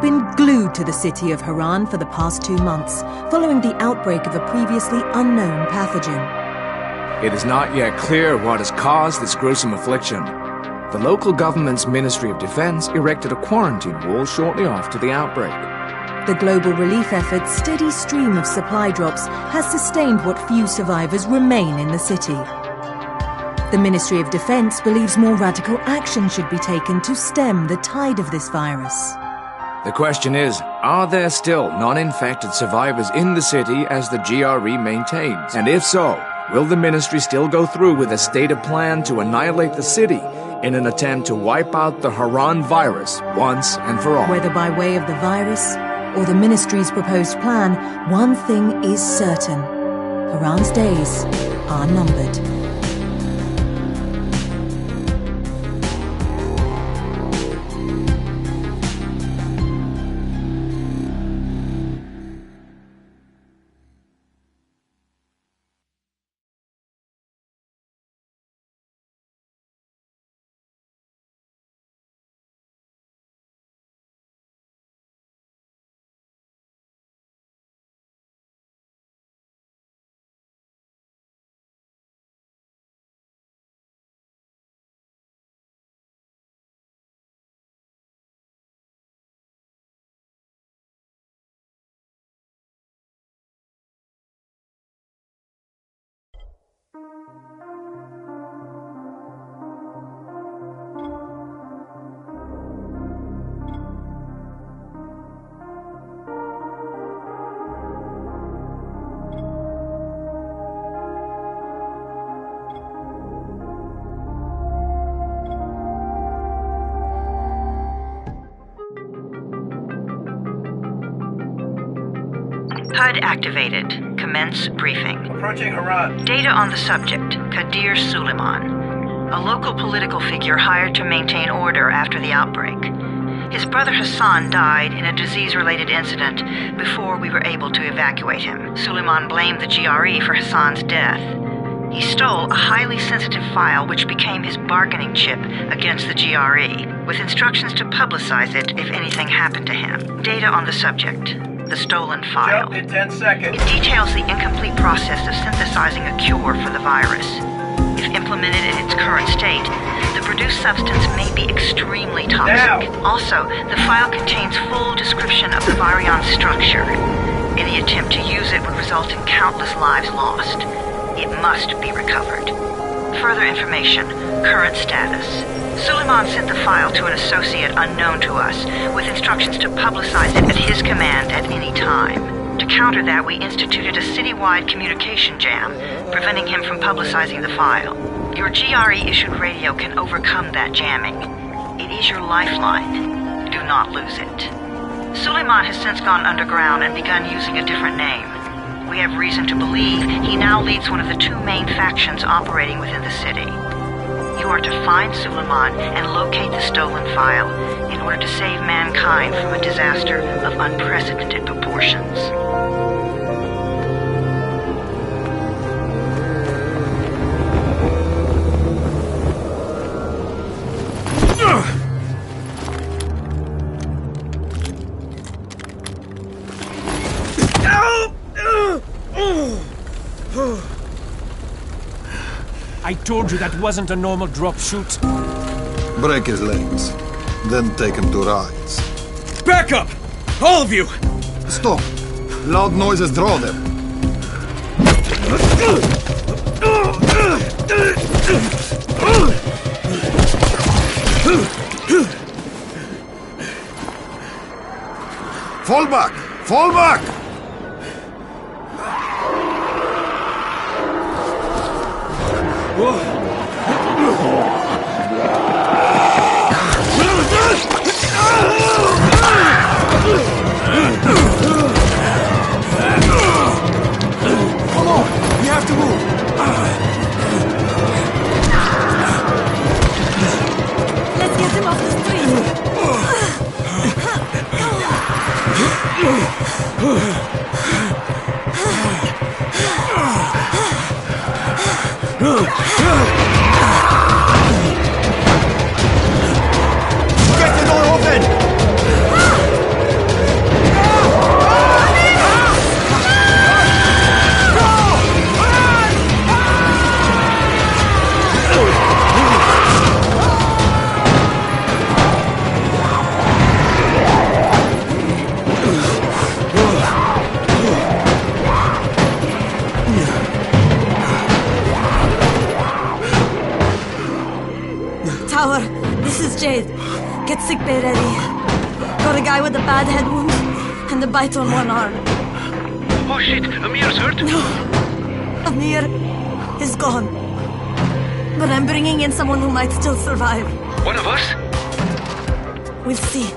been glued to the city of Harran for the past 2 months, following the outbreak of a previously unknown pathogen. It is not yet clear what has caused this gruesome affliction. The local government's Ministry of Defense erected a quarantine wall shortly after the outbreak. The global relief effort's steady stream of supply drops has sustained what few survivors remain in the city. The Ministry of Defense believes more radical action should be taken to stem the tide of this virus. The question is, are there still non-infected survivors in the city as the GRE maintains? And if so, will the ministry still go through with a stated plan to annihilate the city in an attempt to wipe out the Harran virus once and for all? Whether by way of the virus or the ministry's proposed plan, one thing is certain: Harran's days are numbered. HUD activated. Commence briefing. Approaching Harran. Data on the subject, Kadir Suleiman, a local political figure hired to maintain order after the outbreak. His brother Hassan died in a disease-related incident before we were able to evacuate him. Suleiman blamed the GRE for Hassan's death. He stole a highly sensitive file which became his bargaining chip against the GRE, with instructions to publicize it if anything happened to him. Data on the subject, the stolen file. Jump in 10 seconds. It details the incomplete process of synthesizing a cure for the virus. If implemented in its current state, the produced substance may be extremely toxic. Now. Also, the file contains full description of the virion's structure. Any attempt to use it would result in countless lives lost. It must be recovered. Further information, current status. Suleiman sent the file to an associate unknown to us, with instructions to publicize it at his command at any time. To counter that, we instituted a citywide communication jam, preventing him from publicizing the file. Your GRE-issued radio can overcome that jamming. It is your lifeline. Do not lose it. Suleiman has since gone underground and begun using a different name. We have reason to believe he now leads one of the 2 main factions operating within the city. You are to find Suleiman and locate the stolen file in order to save mankind from a disaster of unprecedented proportions. I told you that wasn't a normal drop shoot. Break his legs, then take him to rides. Back up! All of you! Stop! Loud noises draw them. Fall back! Fall back! Come on! We have to move! Let's get him off the street! Get the door open! Sick bay ready. Got a guy with a bad head wound and a bite on one arm. Oh shit, Amir's hurt? No. Amir is gone. But I'm bringing in someone who might still survive. One of us? We'll see.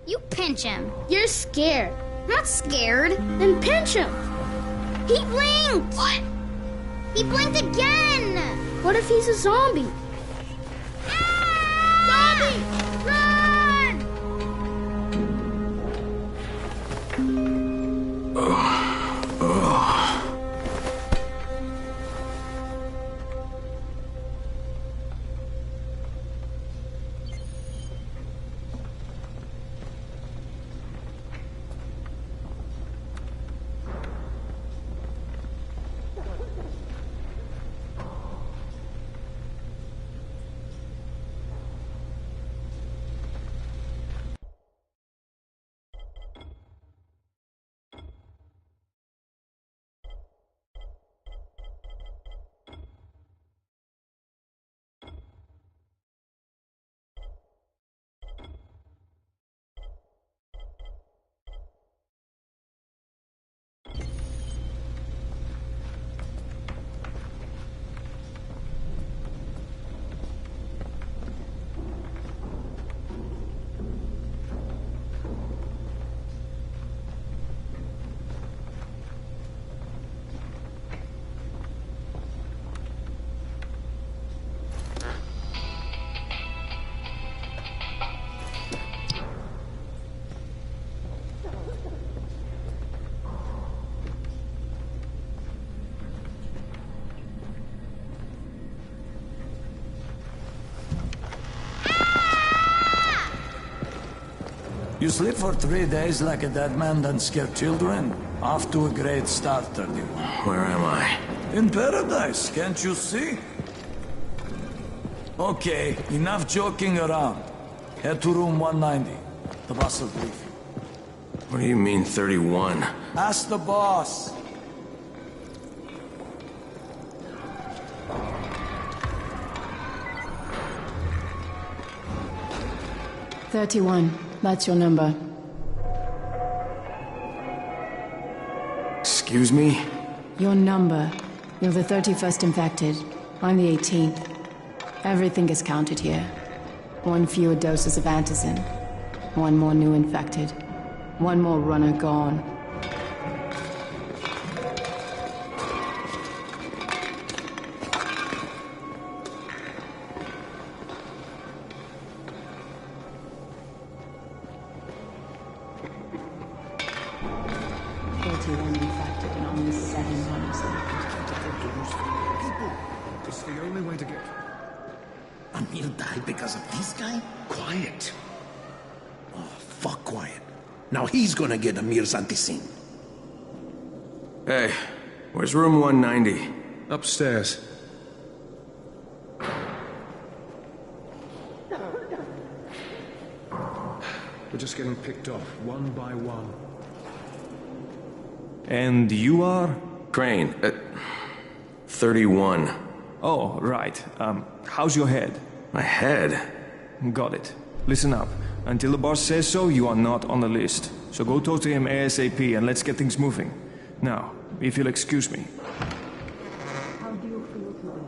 You pinch him. You're scared. I'm not scared. Then pinch him. He blinked! What? He blinked again! What if he's a zombie? Ah! Zombie! Run! You sleep for 3 days like a dead man, then scare children? Off to a great start, 31. Where am I? In paradise, can't you see? Okay, enough joking around. Head to room 190. The boss will brief you. What do you mean, 31? Ask the boss. That's your number. Excuse me? Your number. You're the 31st infected. I'm the 18th. Everything is counted here. 1 fewer doses of antizin. 1 more new infected. 1 more runner gone. It's the only way to get... Amir died because of this guy? Quiet. Oh, fuck quiet. Now he's gonna get Amir's anti-scene. Hey, where's room 190? Upstairs. We're just getting picked off, one by one. And you are? Crane, 31. Oh, right. How's your head? My head? Got it. Listen up. Until the boss says so, you are not on the list. So go talk to him ASAP and let's get things moving. Now, if you'll excuse me. How do you feel today?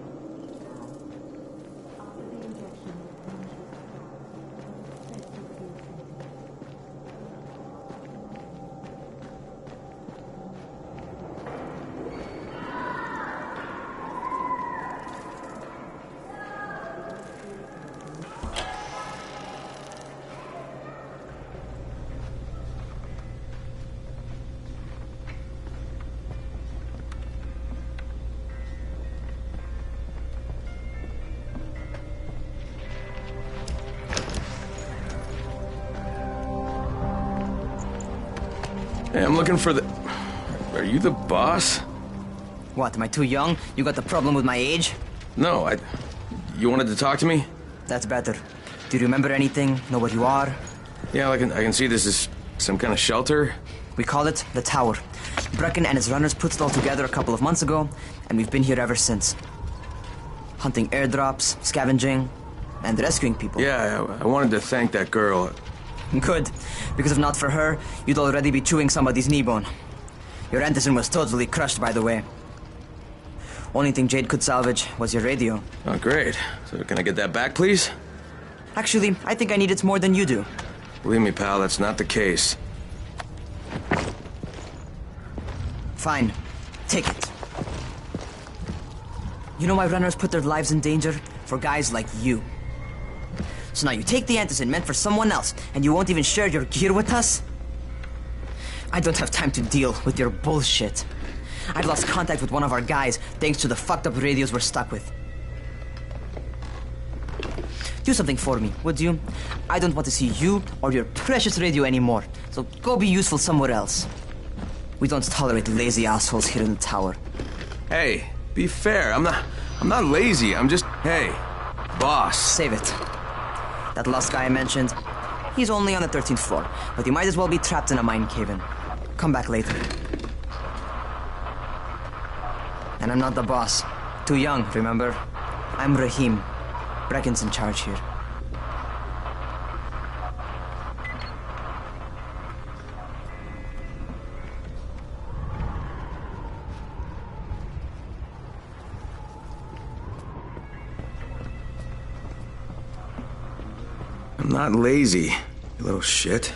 Hey, I'm looking for the... Are you the boss? What, am I too young? You got the problem with my age? No, You wanted to talk to me? That's better. Do you remember anything? Know where you are? Yeah, I can see this is some kind of shelter. We call it the Tower. Brecken and his runners put it all together a couple of months ago, and we've been here ever since. Hunting airdrops, scavenging, and rescuing people. Yeah, I wanted to thank that girl. Good, because if not for her, you'd already be chewing somebody's knee bone. Your Antizin was totally crushed, by the way. Only thing Jade could salvage was your radio. Oh, great. So can I get that back, please? Actually, I think I need it more than you do. Believe me, pal, that's not the case. Fine. Take it. You know why runners put their lives in danger? For guys like you. So now you take the Antizin meant for someone else, and you won't even share your gear with us? I don't have time to deal with your bullshit. I've lost contact with one of our guys thanks to the fucked up radios we're stuck with. Do something for me, would you? I don't want to see you or your precious radio anymore, so go be useful somewhere else. We don't tolerate lazy assholes here in the Tower. Hey, be fair. I'm not lazy. I'm just... Hey, boss. Save it. That last guy I mentioned, he's only on the 13th floor, but he might as well be trapped in a mine cave-in. Come back later. And I'm not the boss. Too young, remember? I'm Rahim. Brecken's in charge here. I'm not lazy, you little shit.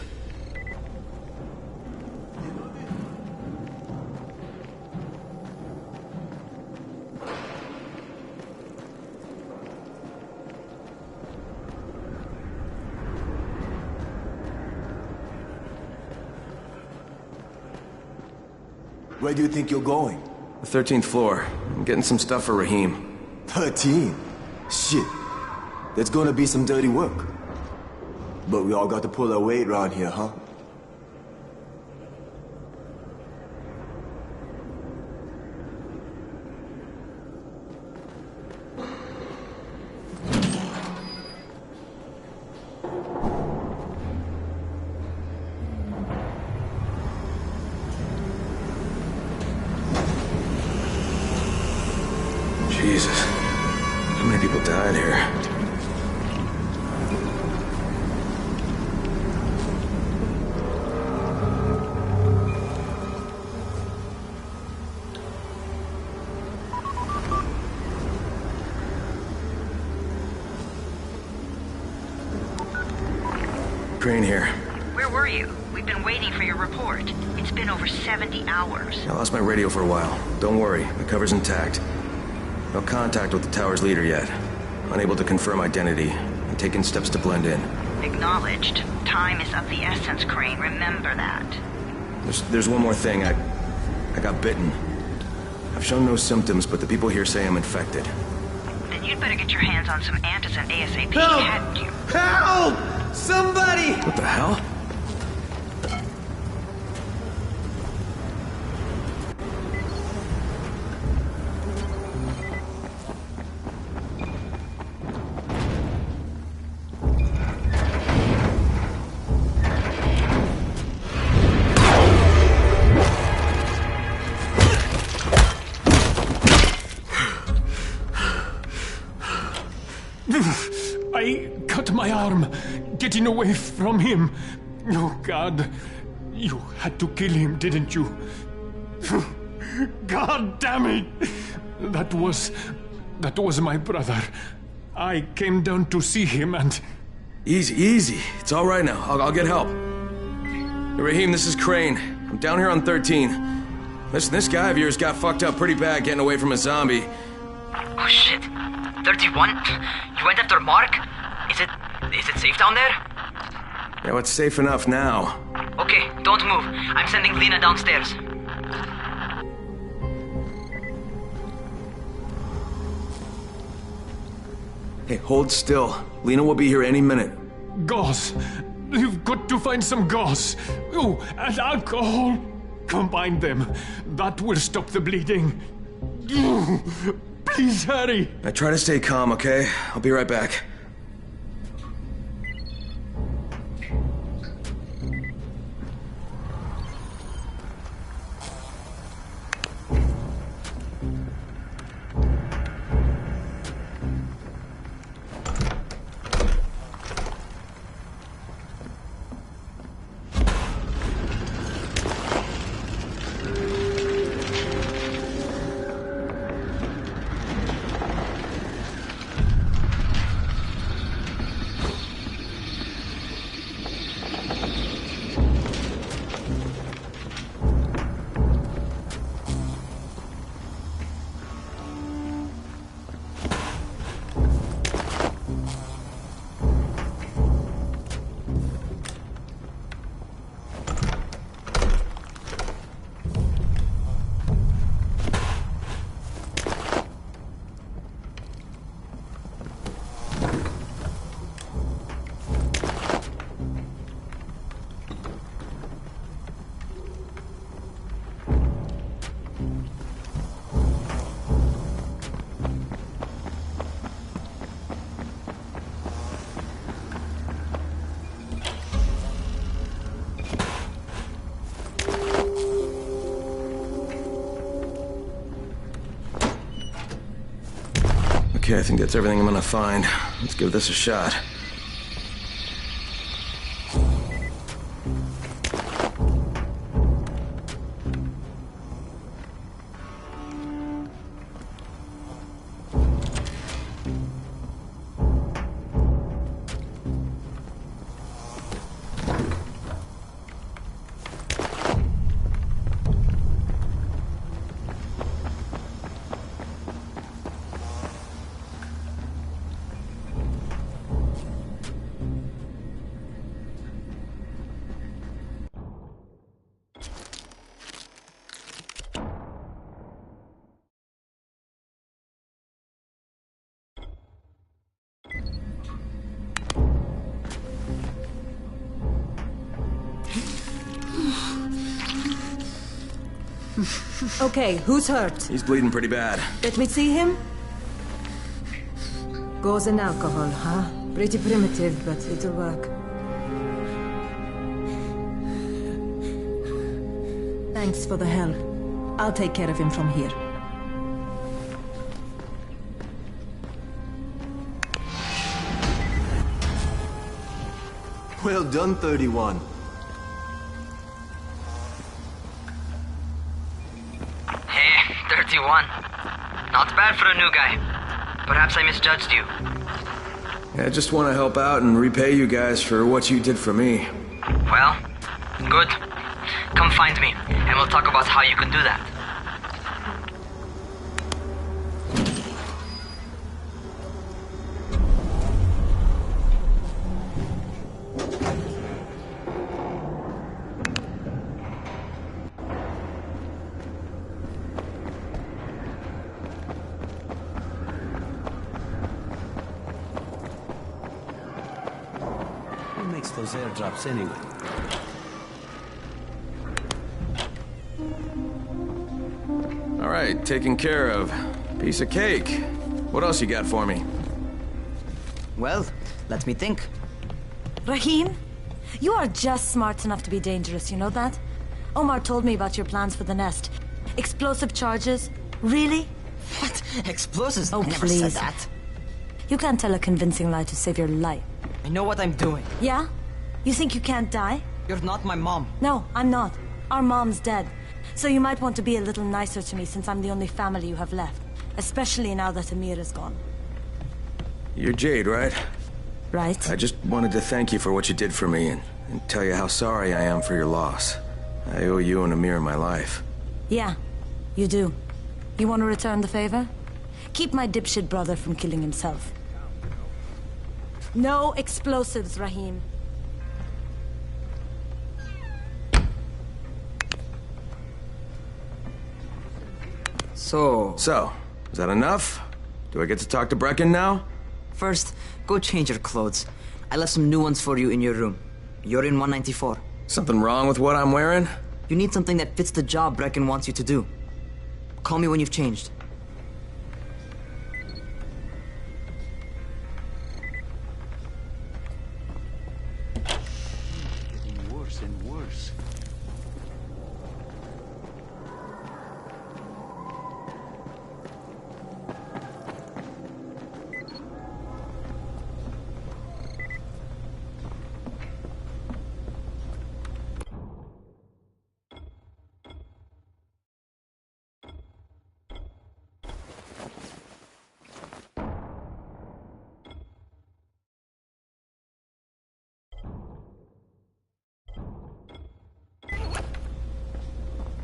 Where do you think you're going? The 13th floor. I'm getting some stuff for Rahim. 13? Shit. There's gonna be some dirty work. But we all got to pull our weight around here, huh? Jesus. How many people died here? Crane here. Where were you? We've been waiting for your report. It's been over 70 hours. I lost my radio for a while. Don't worry, the cover's intact. No contact with the tower's leader yet. Unable to confirm identity, and taking steps to blend in. Acknowledged. Time is of the essence, Crane. Remember that. There's one more thing. I got bitten. I've shown no symptoms, but the people here say I'm infected. Then you'd better get your hands on some Antizin ASAP, Help! hadn't you? Help! Somebody! What the hell? I cut my arm, getting away from him. Oh, God. You had to kill him, didn't you? God damn it! That was my brother. I came down to see him and... Easy. It's all right now. I'll get help. Hey, Rahim, this is Crane. I'm down here on 13. Listen, this guy of yours got fucked up pretty bad getting away from a zombie. Oh, shit. 31? You went after Mark? Is it safe down there? Yeah, well, it's safe enough now. Okay, don't move. I'm sending Lena downstairs. Hey, hold still. Lena will be here any minute. Gauze, You've got to find some gauze. Oh, and alcohol. Combine them. That will stop the bleeding. Please hurry. I try to stay calm, okay? I'll be right back. Okay, I think that's everything I'm gonna find. Let's give this a shot. Okay, who's hurt? He's bleeding pretty bad. Let me see him. Gauze and alcohol, huh? Pretty primitive, but it'll work. Thanks for the help. I'll take care of him from here. Well done, 31. Hey, 31. Not bad for a new guy. Perhaps I misjudged you. I just want to help out and repay you guys for what you did for me. Well, good. Come find me, and we'll talk about how you can do that. Who makes those airdrops anyway? All right, taken care of. Piece of cake. What else you got for me? Well, let me think. Rahim, you are just smart enough to be dangerous, you know that? Omar told me about your plans for the nest. Explosive charges? Really? What? Explosives? Oh, I never please. said that. You can't tell a convincing lie to save your life. I know what I'm doing. Yeah? You think you can't die? You're not my mom. No, I'm not. Our mom's dead. So you might want to be a little nicer to me since I'm the only family you have left. Especially now that Amir is gone. You're Jade, right? Right. I just wanted to thank you for what you did for me and tell you how sorry I am for your loss. I owe you and Amir my life. Yeah, you do. You want to return the favor? Keep my dipshit brother from killing himself. No explosives, Rahim. So, is that enough? Do I get to talk to Brecken now? First, go change your clothes. I left some new ones for you in your room. You're in 194. Something wrong with what I'm wearing? You need something that fits the job Brecken wants you to do. Call me when you've changed. Getting worse and worse.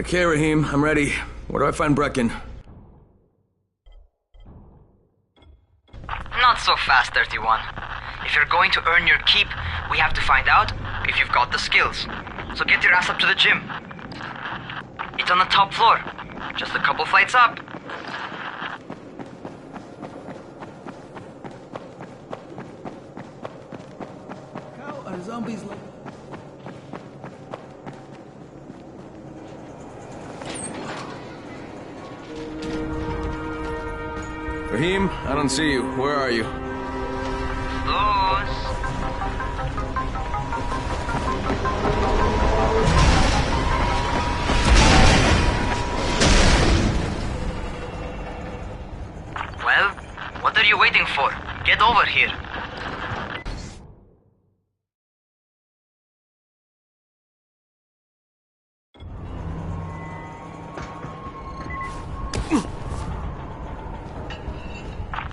Okay, Rahim, I'm ready. Where do I find Brecken? Not so fast, 31. If you're going to earn your keep, we have to find out if you've got the skills. So get your ass up to the gym. It's on the top floor. Just a couple flights up. How are zombies like... Rahim, I don't see you. Where are you? Well, what are you waiting for? Get over here.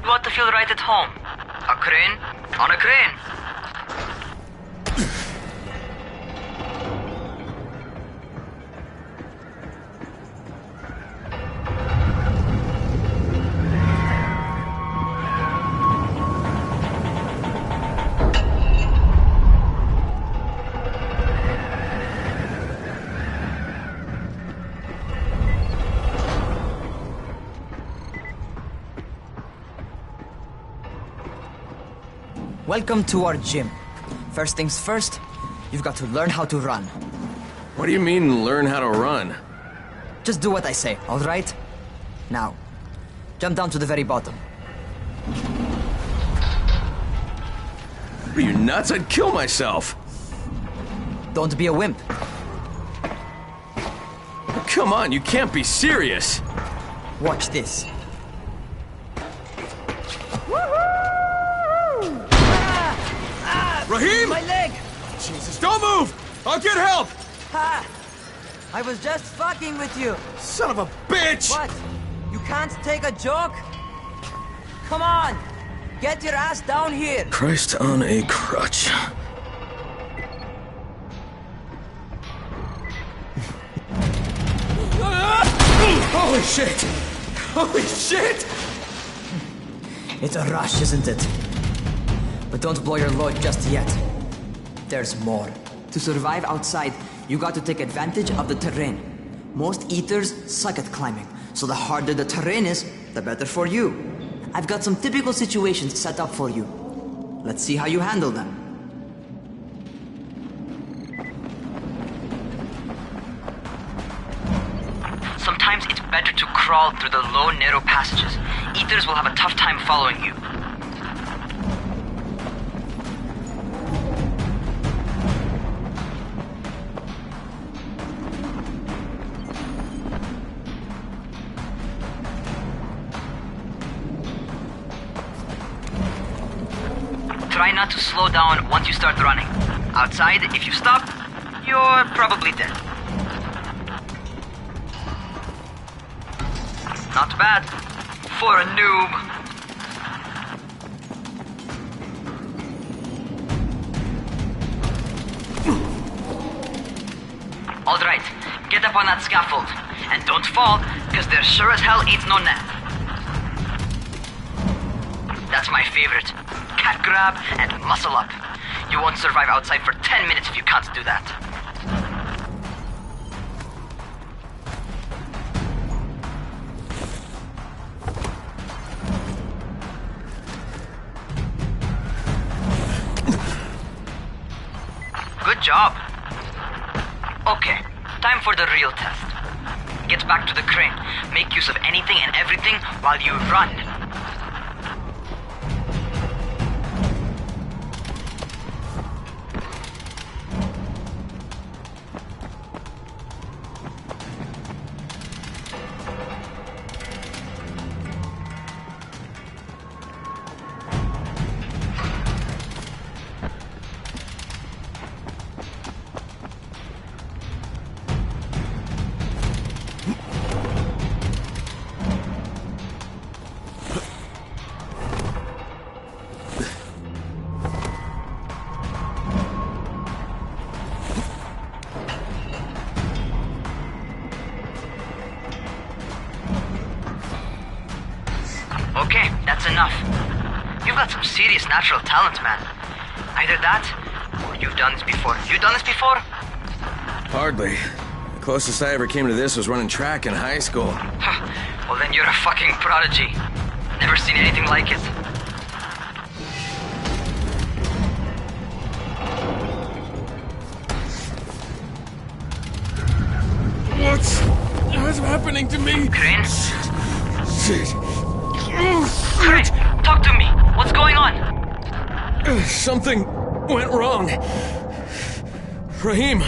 You ought to feel right at home. A crane on a crane. Welcome to our gym. First things first, you've got to learn how to run. What do you mean, learn how to run? Just do what I say, all right? Now, jump down to the very bottom. Are you nuts? I'd kill myself. Don't be a wimp. Come on, you can't be serious. Watch this. Rahim! My leg! Jesus, don't move! I'll get help! Ha! I was just fucking with you. Son of a bitch! What? You can't take a joke? Come on! Get your ass down here! Christ on a crutch. Holy shit! Holy shit! It's a rush, isn't it? But don't blow your load just yet. There's more. To survive outside, you got to take advantage of the terrain. Most eaters suck at climbing, so the harder the terrain is, the better for you. I've got some typical situations set up for you. Let's see how you handle them. Sometimes it's better to crawl through the low, narrow passages. Eaters will have a tough time following you. Try not to slow down once you start running. Outside, if you stop, you're probably dead. Not bad for a noob. All right, get up on that scaffold. And don't fall, because there sure as hell ain't no nap. That's my favorite. Cat grab and muscle up. You won't survive outside for 10 minutes if you can't do that. Good job. Okay, time for the real test. Get back to the crane. Make use of anything and everything while you run. Okay, that's enough. You've got some serious natural talent, man. Either that, or you've done this before. You done this before? Hardly. The closest I ever came to this was running track in high school. Well, then you're a fucking prodigy. Never seen anything like it. What's happening to me? Crane? Shit. Crane, talk to me. What's going on? Something went wrong. Rahim,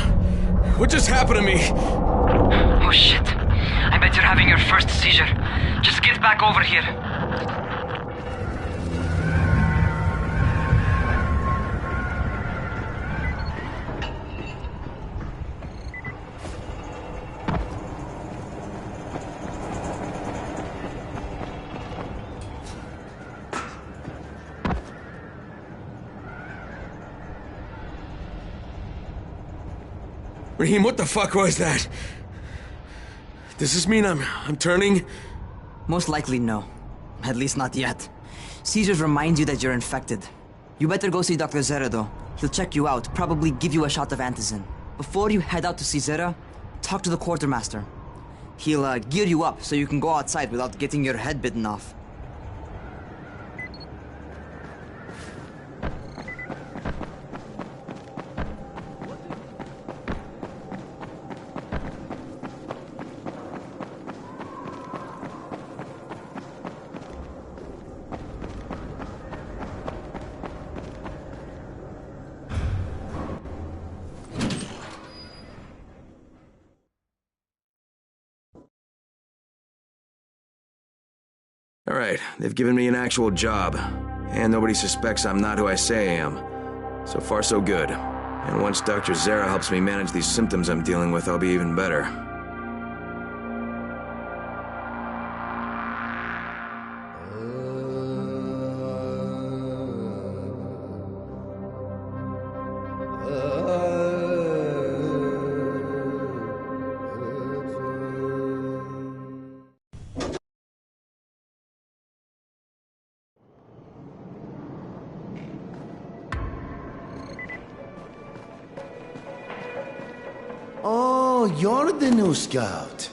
what just happened to me? Oh shit. I bet you're having your first seizure. Just get back over here. Rahim, what the fuck was that? Does this mean I'm turning? Most likely no. At least not yet. Seizures remind you that you're infected. You better go see Dr. Zera though. He'll check you out, probably give you a shot of antizin. Before you head out to see Zera, talk to the quartermaster. He'll gear you up so you can go outside without getting your head bitten off. All right, they've given me an actual job, and nobody suspects I'm not who I say I am. So far, so good. And once Dr. Zera helps me manage these symptoms I'm dealing with, I'll be even better. Oh, you're the new scout.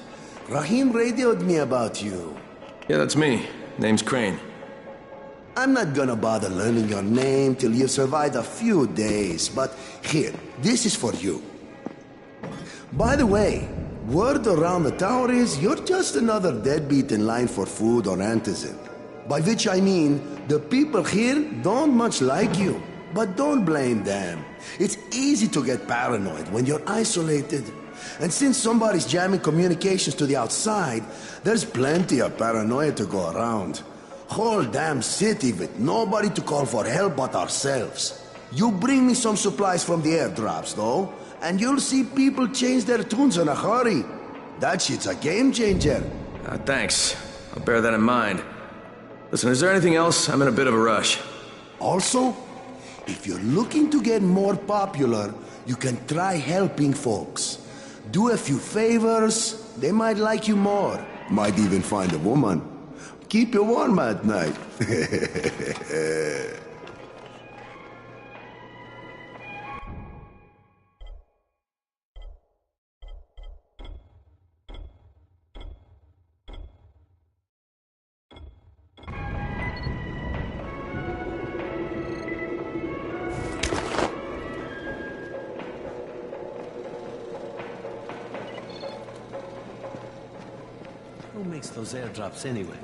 Rahim radioed me about you. Yeah, that's me. Name's Crane. I'm not gonna bother learning your name till you've survived a few days, but here, this is for you. By the way, word around the tower is you're just another deadbeat in line for food or antizin. By which I mean, the people here don't much like you. But don't blame them. It's easy to get paranoid when you're isolated. And since somebody's jamming communications to the outside, there's plenty of paranoia to go around. Whole damn city with nobody to call for help but ourselves. You bring me some supplies from the airdrops, though, and you'll see people change their tunes in a hurry. That shit's a game changer. Thanks. I'll bear that in mind. Listen, is there anything else? I'm in a bit of a rush. Also, if you're looking to get more popular, you can try helping folks. Do a few favors, they might like you more. Might even find a woman. Keep you warm at night. Who makes those airdrops anyway?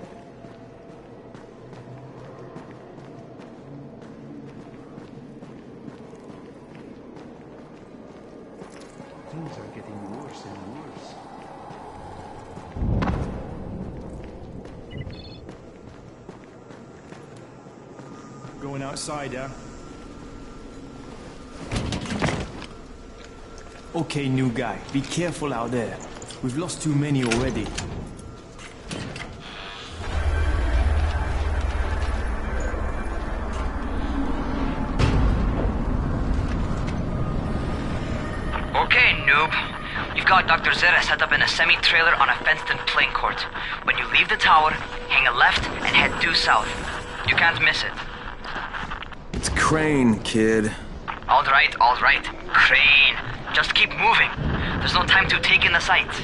Things are getting worse and worse. Going outside, yeah? Okay, new guy. Be careful out there. We've lost too many already. Okay, noob. You've got Dr. Zere set up in a semi-trailer on a fenced-in playing court. When you leave the tower, hang a left and head due south. You can't miss it. It's Crane, kid. All right. Crane. Just keep moving. There's no time to take in the sights.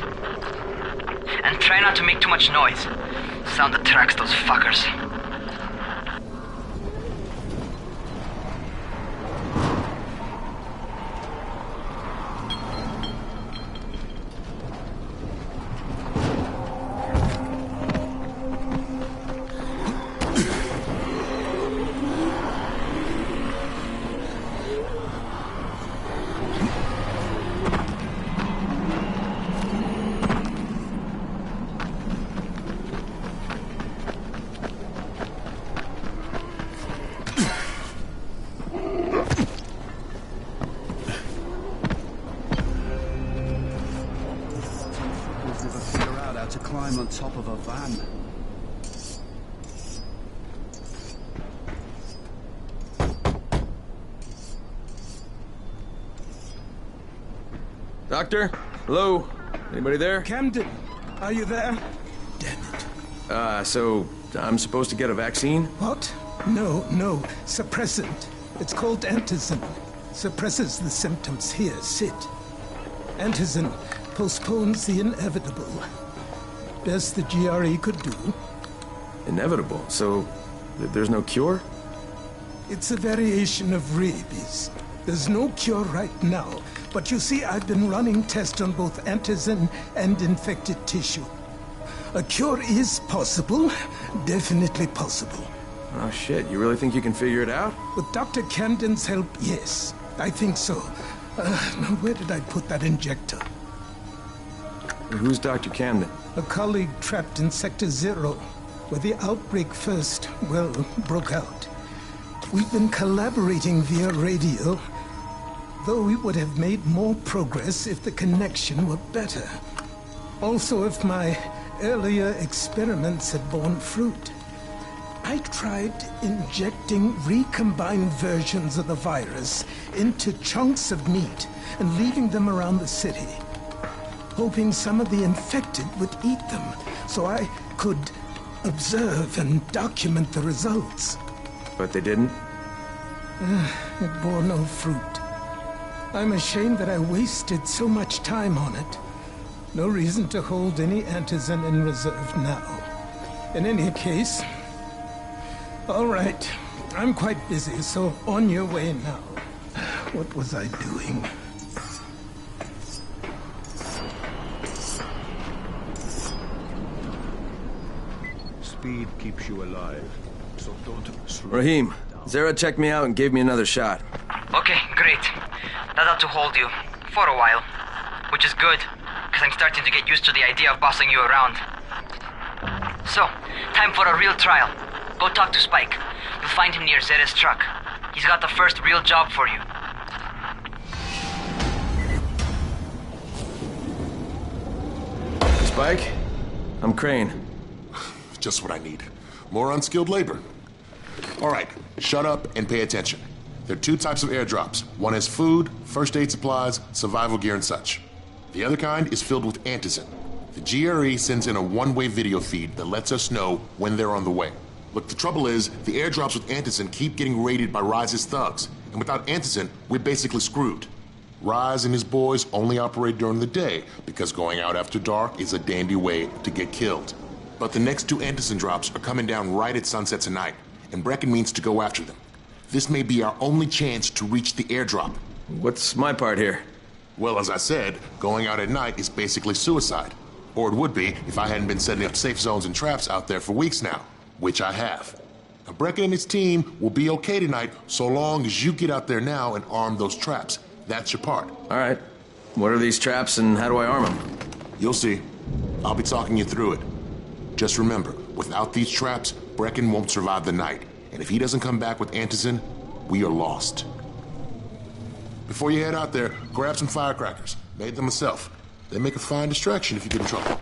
And try not to make too much noise. Sound attracts those fuckers. To climb on top of a van. Doctor? Hello? Anybody there? Camden, are you there? So I'm supposed to get a vaccine? What? No. Suppressant. It's called Antizin. Suppresses the symptoms. Here, sit. Antizin postpones the inevitable. Best the GRE could do. Inevitable? So there's no cure? It's a variation of rabies. There's no cure right now, but you see, I've been running tests on both Antizin and infected tissue. A cure is possible, definitely possible. Oh shit, you really think you can figure it out? With Dr. Camden's help, yes. I think so. Now where did I put that injector? Who's Dr. Camden? A colleague trapped in Sector 0, where the outbreak first, broke out. We've been collaborating via radio, though we would have made more progress if the connection were better. Also, if my earlier experiments had borne fruit. I tried injecting recombined versions of the virus into chunks of meat and leaving them around the city, hoping some of the infected would eat them so I could observe and document the results. But they didn't? It bore no fruit. I'm ashamed that I wasted so much time on it. No reason to hold any Antizin in reserve now. In any case, all right. I'm quite busy, so on your way now. What was I doing? Speed keeps you alive, so don't slow. Rahim, Zere checked me out and gave me another shot. Okay, great. That ought to hold you. For a while. Which is good, because I'm starting to get used to the idea of bossing you around. So, time for a real trial. Go talk to Spike. You'll find him near Zere's truck. He's got the first real job for you. Spike? I'm Crane. Just what I need. More unskilled labor. All right, shut up and pay attention. There are two types of airdrops. One has food, first aid supplies, survival gear, and such. The other kind is filled with Antizin. The GRE sends in a one-way video feed that lets us know when they're on the way. Look, the trouble is, the airdrops with Antizin keep getting raided by Rise's thugs, and without Antizin, we're basically screwed. Rise and his boys only operate during the day, because going out after dark is a dandy way to get killed. But the next two Antizin drops are coming down right at sunset tonight, and Brecken means to go after them. This may be our only chance to reach the airdrop. What's my part here? Well, as I said, going out at night is basically suicide. Or it would be if I hadn't been setting up safe zones and traps out there for weeks now, which I have. Now, Brecken and his team will be okay tonight so long as you get out there now and arm those traps. That's your part. All right. What are these traps and how do I arm them? You'll see. I'll be talking you through it. Just remember, without these traps, Brecken won't survive the night. And if he doesn't come back with Antizin, we are lost. Before you head out there, grab some firecrackers. Made them myself. They make a fine distraction if you get in trouble.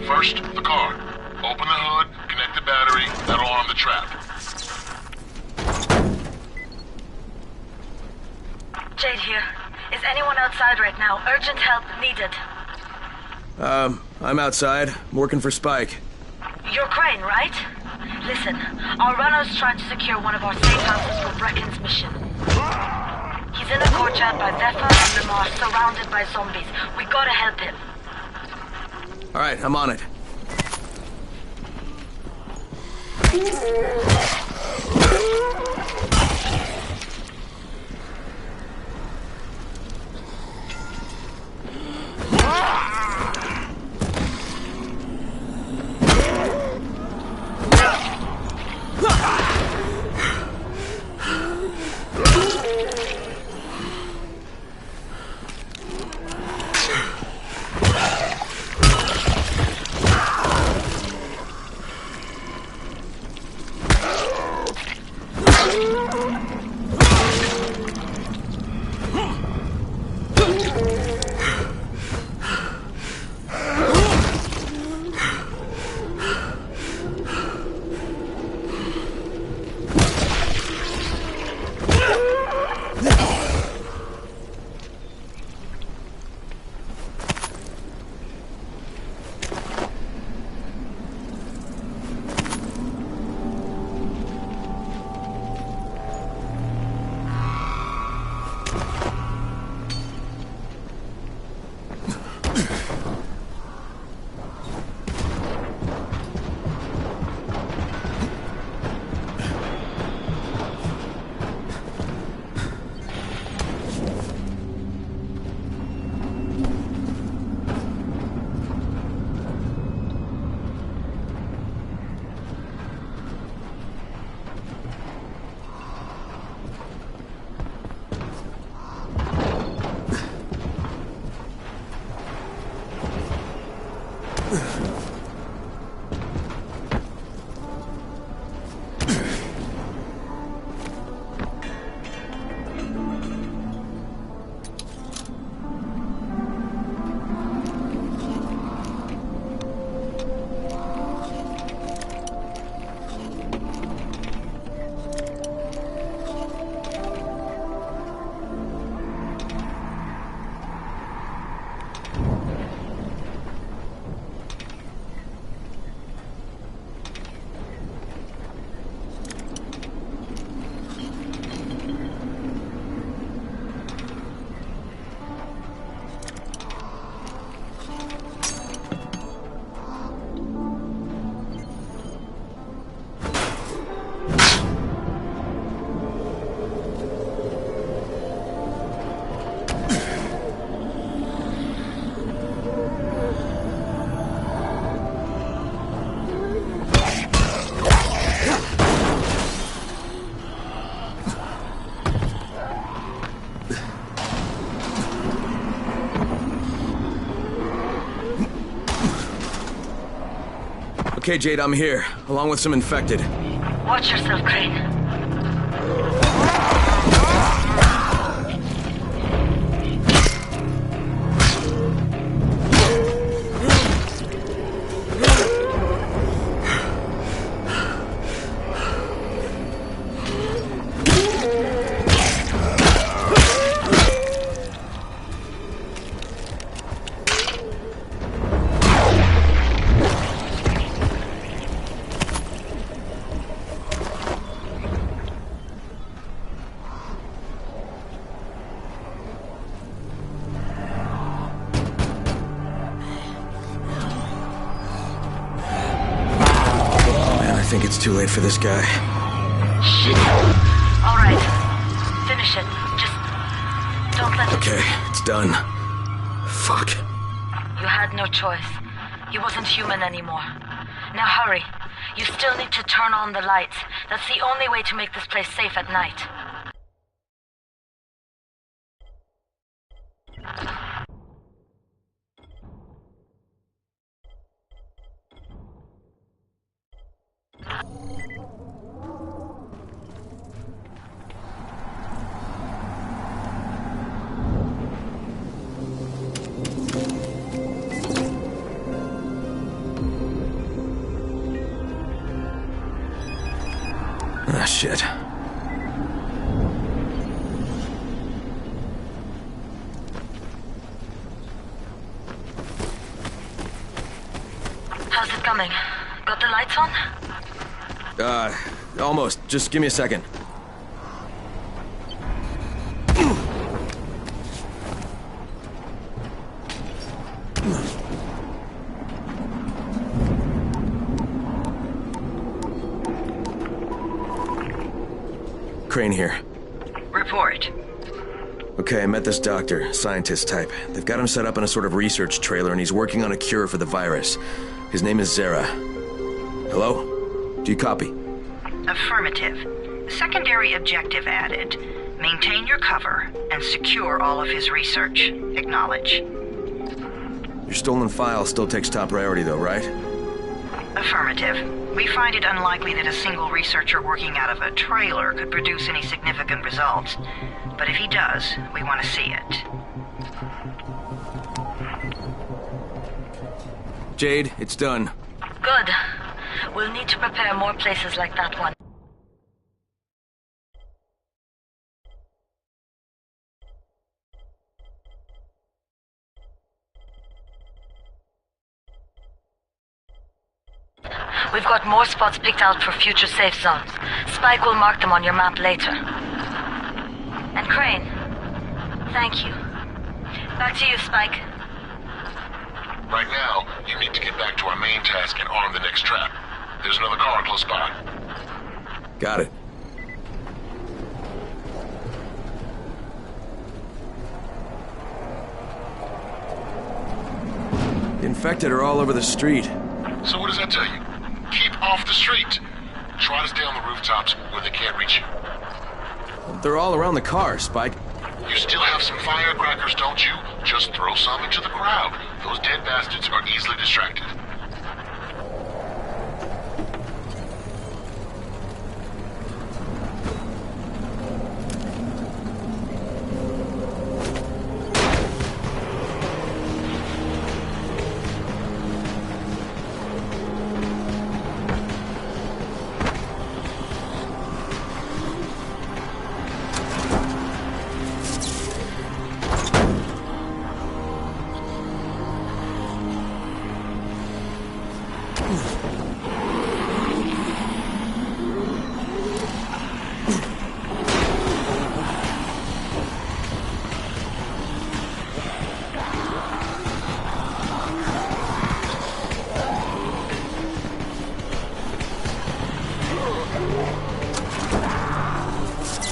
First, the car. Open the hood, connect the battery, that'll arm the trap. Jade here. Is anyone outside right now? Urgent help needed. I'm outside, working for Spike. You're Crane, right? Listen, our runner's trying to secure one of our safe houses for Brecken's mission. He's in a courtyard by Vefa and Lamar, surrounded by zombies. We gotta help him. All right, I'm on it. Okay, Jade, I'm here, along with some infected. Watch yourself, Crane. I think it's too late for this guy. Shit. All right. Finish it. Just don't let it... Okay, it's done. Fuck. You had no choice. He wasn't human anymore. Now hurry. You still need to turn on the lights. That's the only way to make this place safe at night. Ah, shit. How's it coming? Got the lights on? Almost. Just give me a second. Crane here. Report. Okay, I met this doctor, scientist type. They've got him set up in a sort of research trailer, and he's working on a cure for the virus. His name is Zere. Hello? Do you copy? Affirmative. Secondary objective added. Maintain your cover and secure all of his research. Acknowledge. Your stolen file still takes top priority though, right? Affirmative. We find it unlikely that a single researcher working out of a trailer could produce any significant results. But if he does, we want to see it. Jade, it's done. Good. We'll need to prepare more places like that one. We've got more spots picked out for future safe zones. Spike will mark them on your map later. And Crane, thank you. Back to you, Spike. Right now, you need to get back to our main task and arm the next trap. There's another car close by. Got it. The infected are all over the street. So what does that tell you? Keep off the street. Try to stay on the rooftops where they can't reach you. They're all around the car, Spike. You still have some firecrackers, don't you? Just throw some into the crowd. Those dead bastards are easily distracted.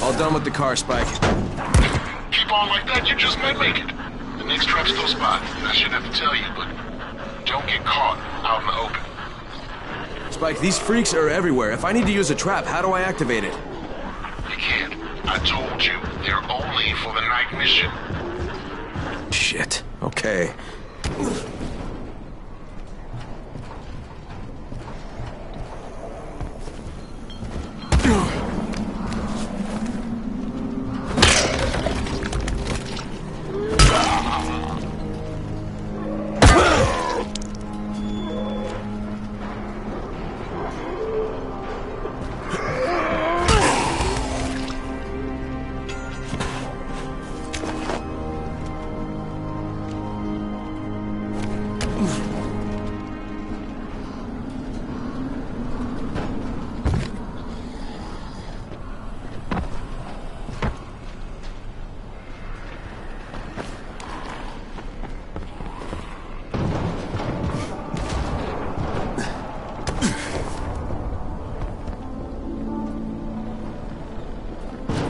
All done with the car, Spike. Keep on like that, you just might make it. The next trap's close by. I shouldn't have to tell you, but don't get caught out in the open. Spike, these freaks are everywhere. If I need to use a trap, how do I activate it? You can't. I told you, they're only for the night mission. Shit. Okay.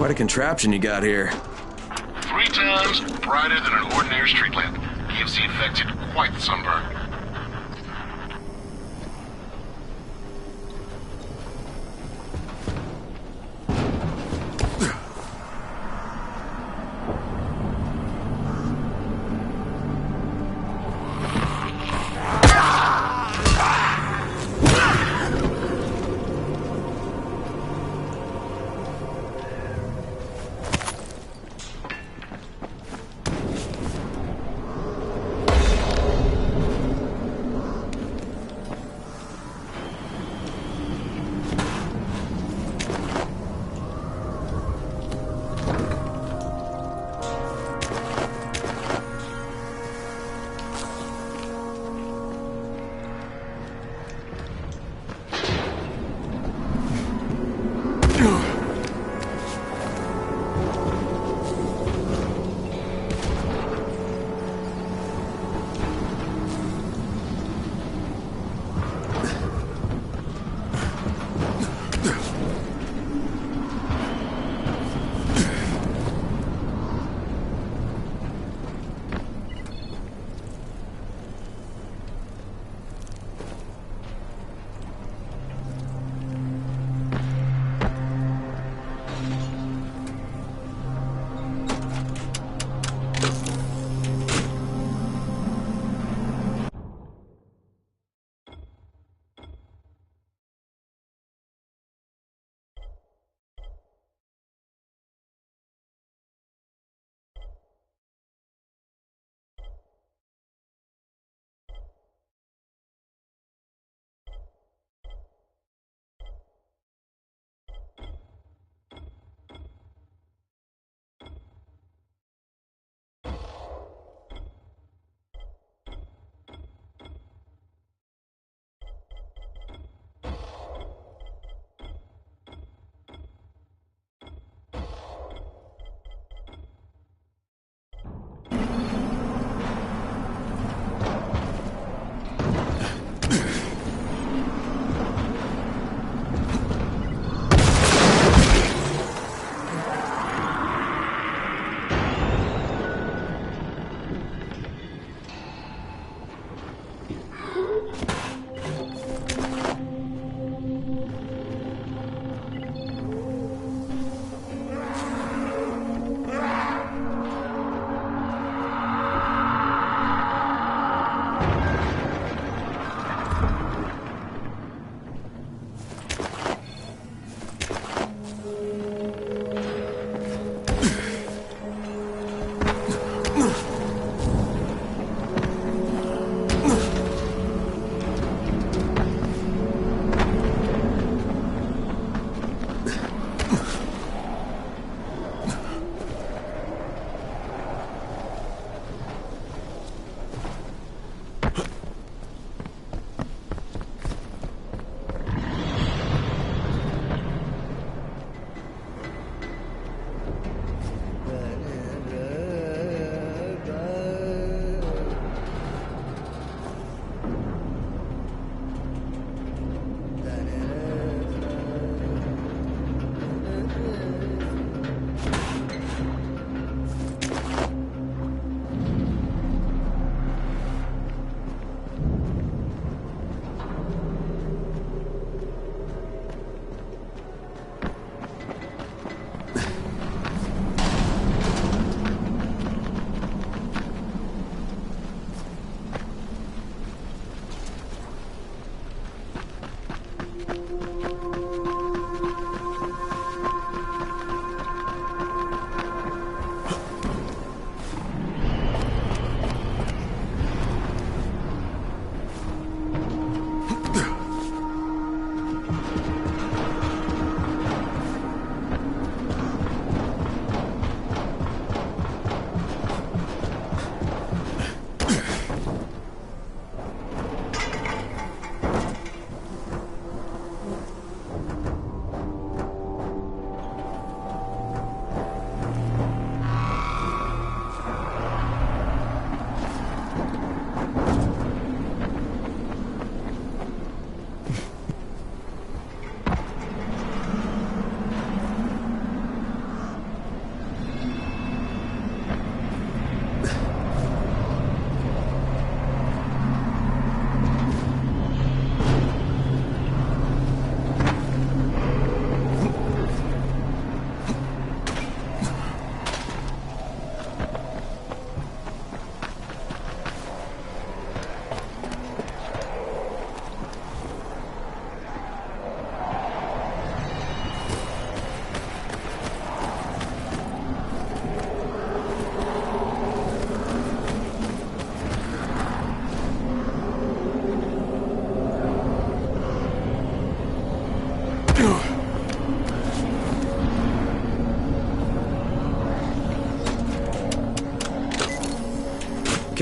Quite a contraption you got here. 3 times brighter than an ordinary street lamp. Gives the infected quite the sunburn.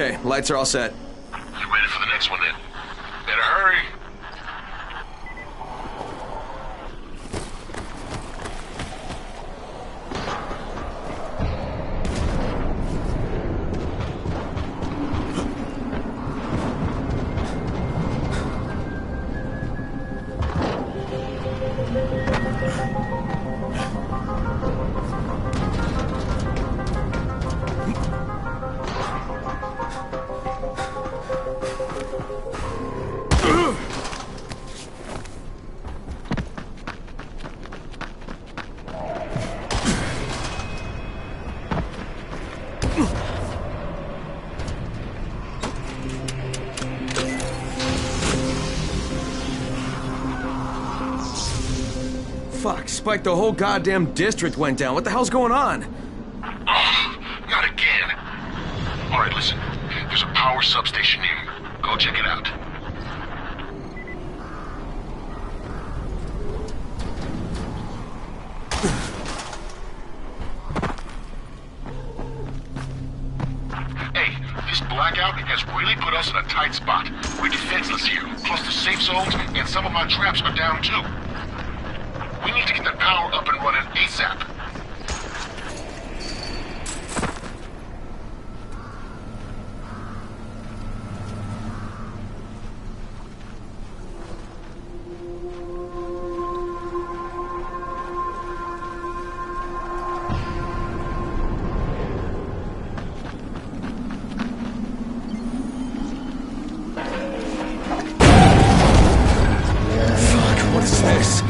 Okay, lights are all set. You ready for the next one then? Better hurry. Fuck, Spike, the whole goddamn district went down. What the hell's going on? Oh, not again. All right, listen. There's a power substation near you. Go check it out. Hey, this blackout has really put us in a tight spot. We're defenseless here. Plus the safe zones and some of my traps are down too. We need to get that power up and running ASAP. Fuck, what is this?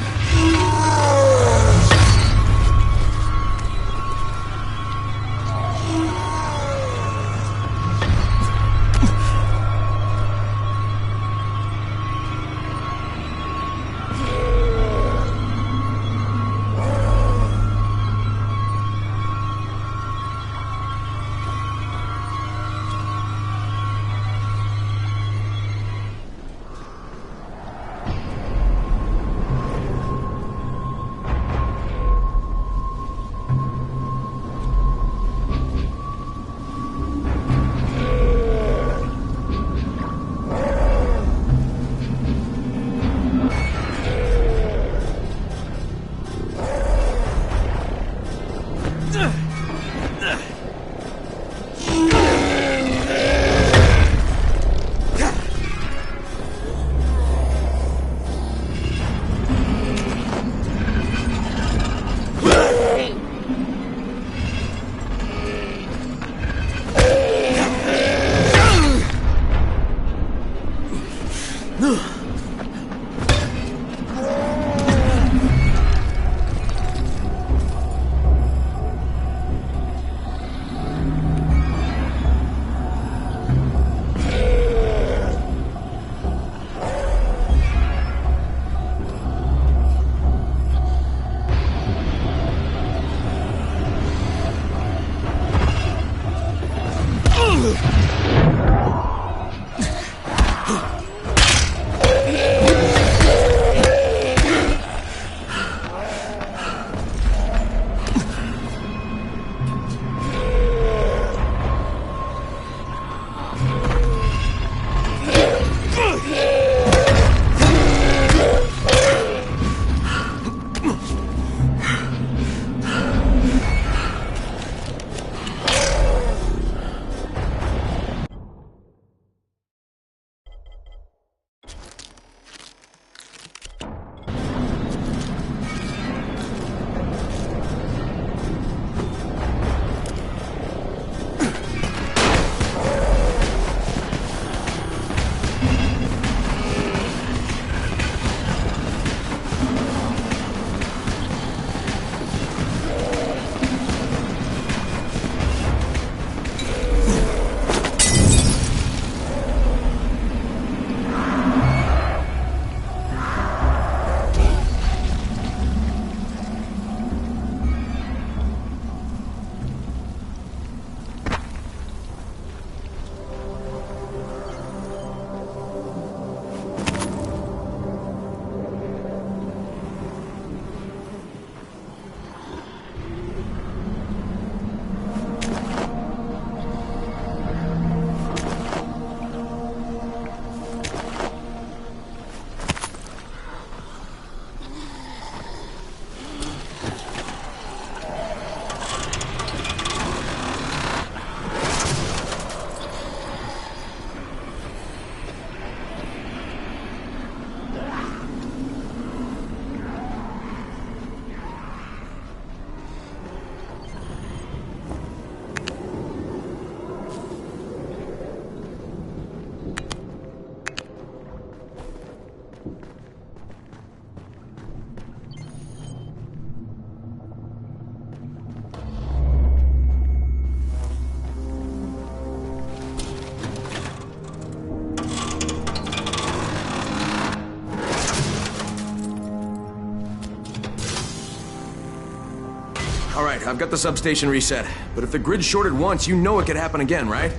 Alright, I've got the substation reset. But if the grid shorted once, you know it could happen again, right?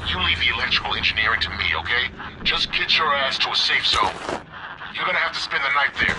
You leave the electrical engineering to me, okay? Just get your ass to a safe zone. You're gonna have to spend the night there.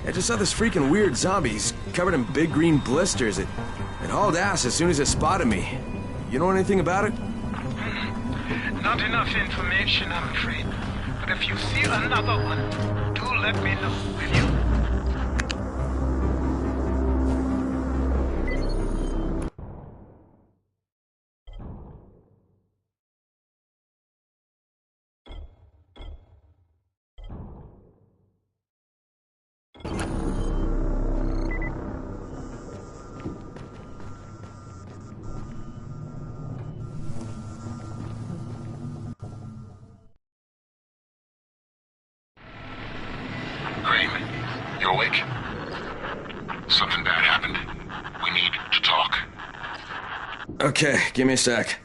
I just saw this freaking weird zombie. He's covered in big green blisters. It hauled ass as soon as it spotted me. You know anything about it? Not enough information, I'm afraid. But if you see another one, do let me know, will you? You awake? Something bad happened. We need to talk. Okay, give me a sec.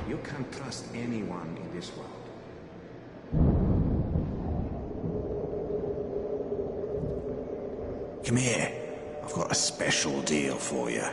You can't trust anyone in this world. Come here. I've got a special deal for you.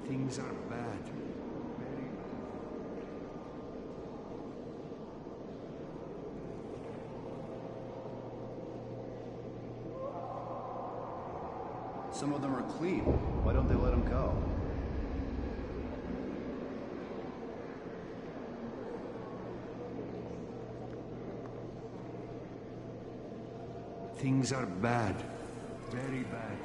Things are bad. Some of them are clean. Why don't they let them go? Things are bad. Very bad.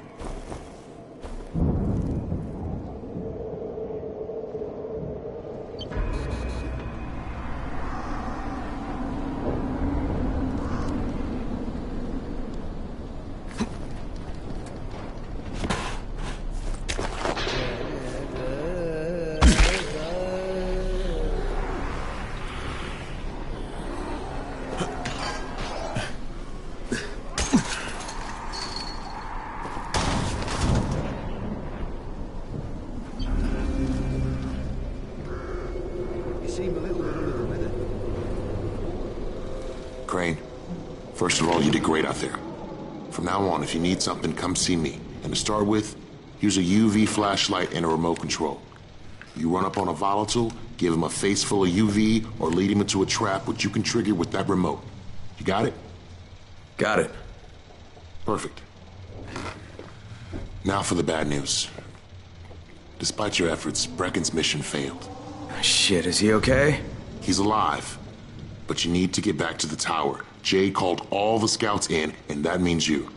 Crane, first of all, you did great out there. From now on, if you need something, come see me. And to start with, use a UV flashlight and a remote control. You run up on a volatile, give him a face full of UV, or lead him into a trap which you can trigger with that remote. You got it? Got it. Perfect. Now for the bad news. Despite your efforts, Brecken's mission failed. Shit, is he okay? He's alive. But you need to get back to the tower. Jay called all the scouts in, and that means you.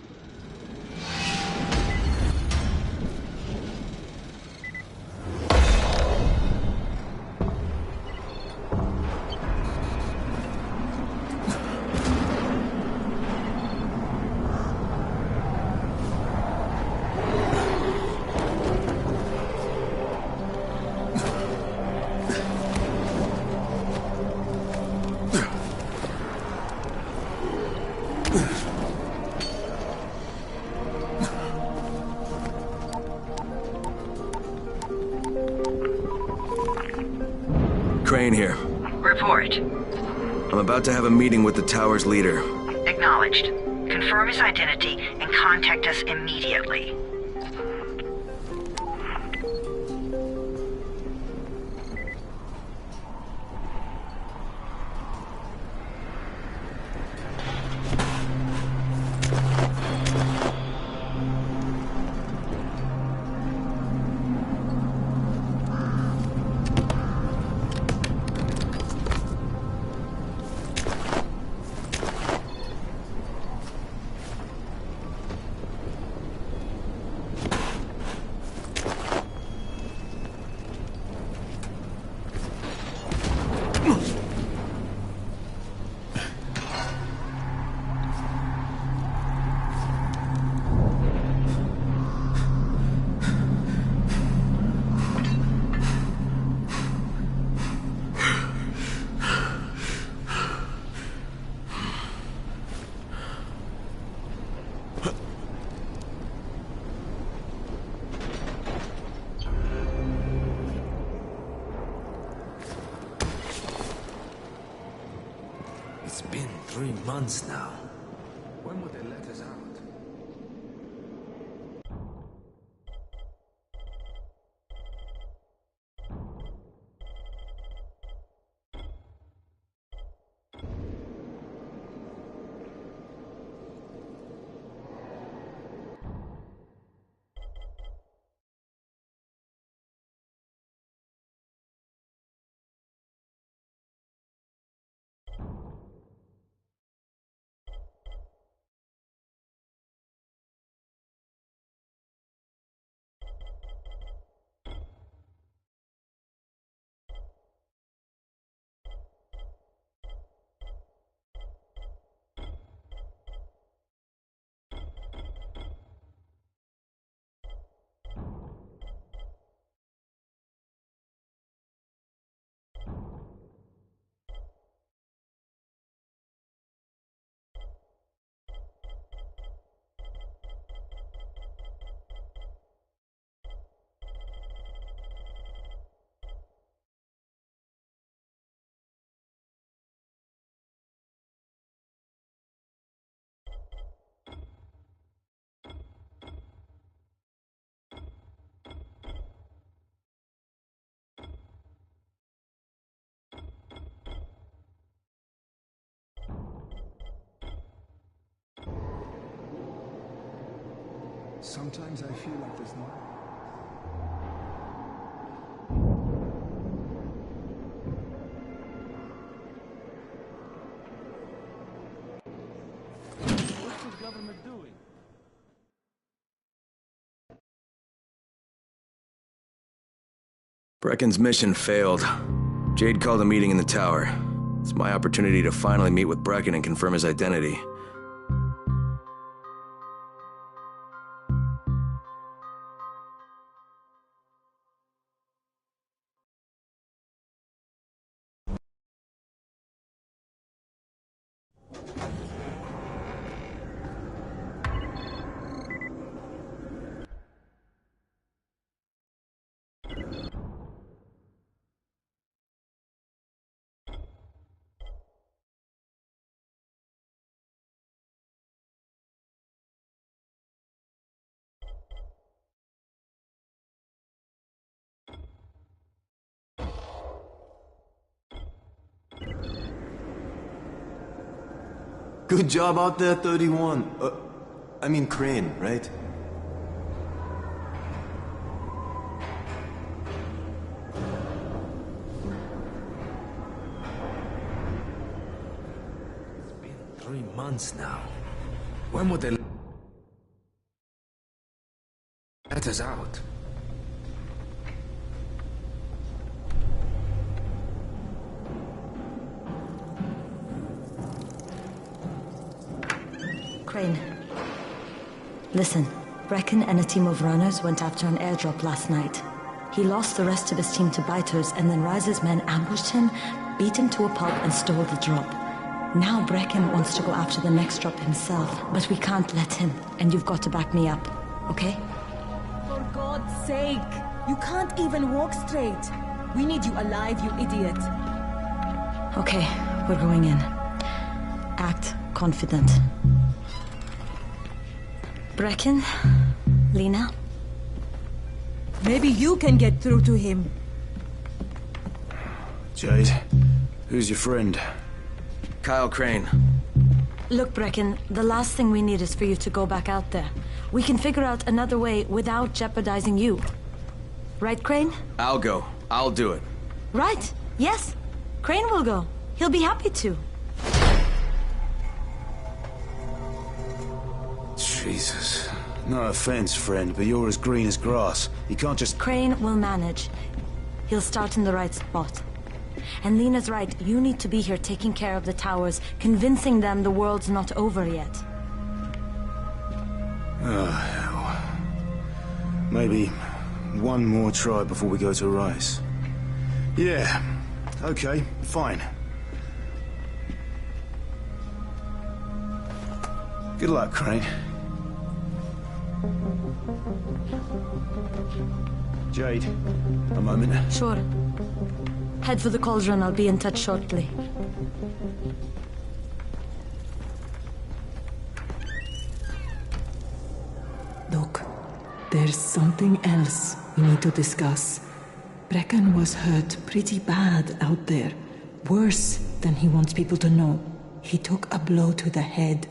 Crane here. Report. I'm about to have a meeting with the tower's leader. Acknowledged. Confirm his identity and contact us immediately. It's been 3 months now. When would they let us out? Sometimes I feel like there's no... What's the government doing? Brecken's mission failed. Jade called a meeting in the tower. It's my opportunity to finally meet with Brecken and confirm his identity. Good job out there, 31. I mean Crane, right? It's been 3 months now. When would they let us out? Crane. Listen, Brecken and a team of runners went after an airdrop last night. He lost the rest of his team to biters, and then Rise's men ambushed him, beat him to a pulp, and stole the drop. Now Brecken wants to go after the next drop himself, but we can't let him, and you've got to back me up, okay? For God's sake! You can't even walk straight! We need you alive, you idiot! Okay, we're going in. Act confident. Brecken? Lena? Maybe you can get through to him. Jade, who's your friend? Kyle Crane. Look, Brecken, the last thing we need is for you to go back out there. We can figure out another way without jeopardizing you. Right, Crane? I'll go. I'll do it. Right. Yes. Crane will go. He'll be happy to. Jesus. No offense, friend, but you're as green as grass. You can't just... Crane will manage. He'll start in the right spot. And Lena's right, you need to be here taking care of the towers, convincing them the world's not over yet. Oh, hell. Maybe one more try before we go to Rice. Yeah, okay, fine. Good luck, Crane. Jade, a moment. Sure. Head for the cauldron. I'll be in touch shortly. Look, there's something else we need to discuss. Brecken was hurt pretty bad out there. Worse than he wants people to know. He took a blow to the head.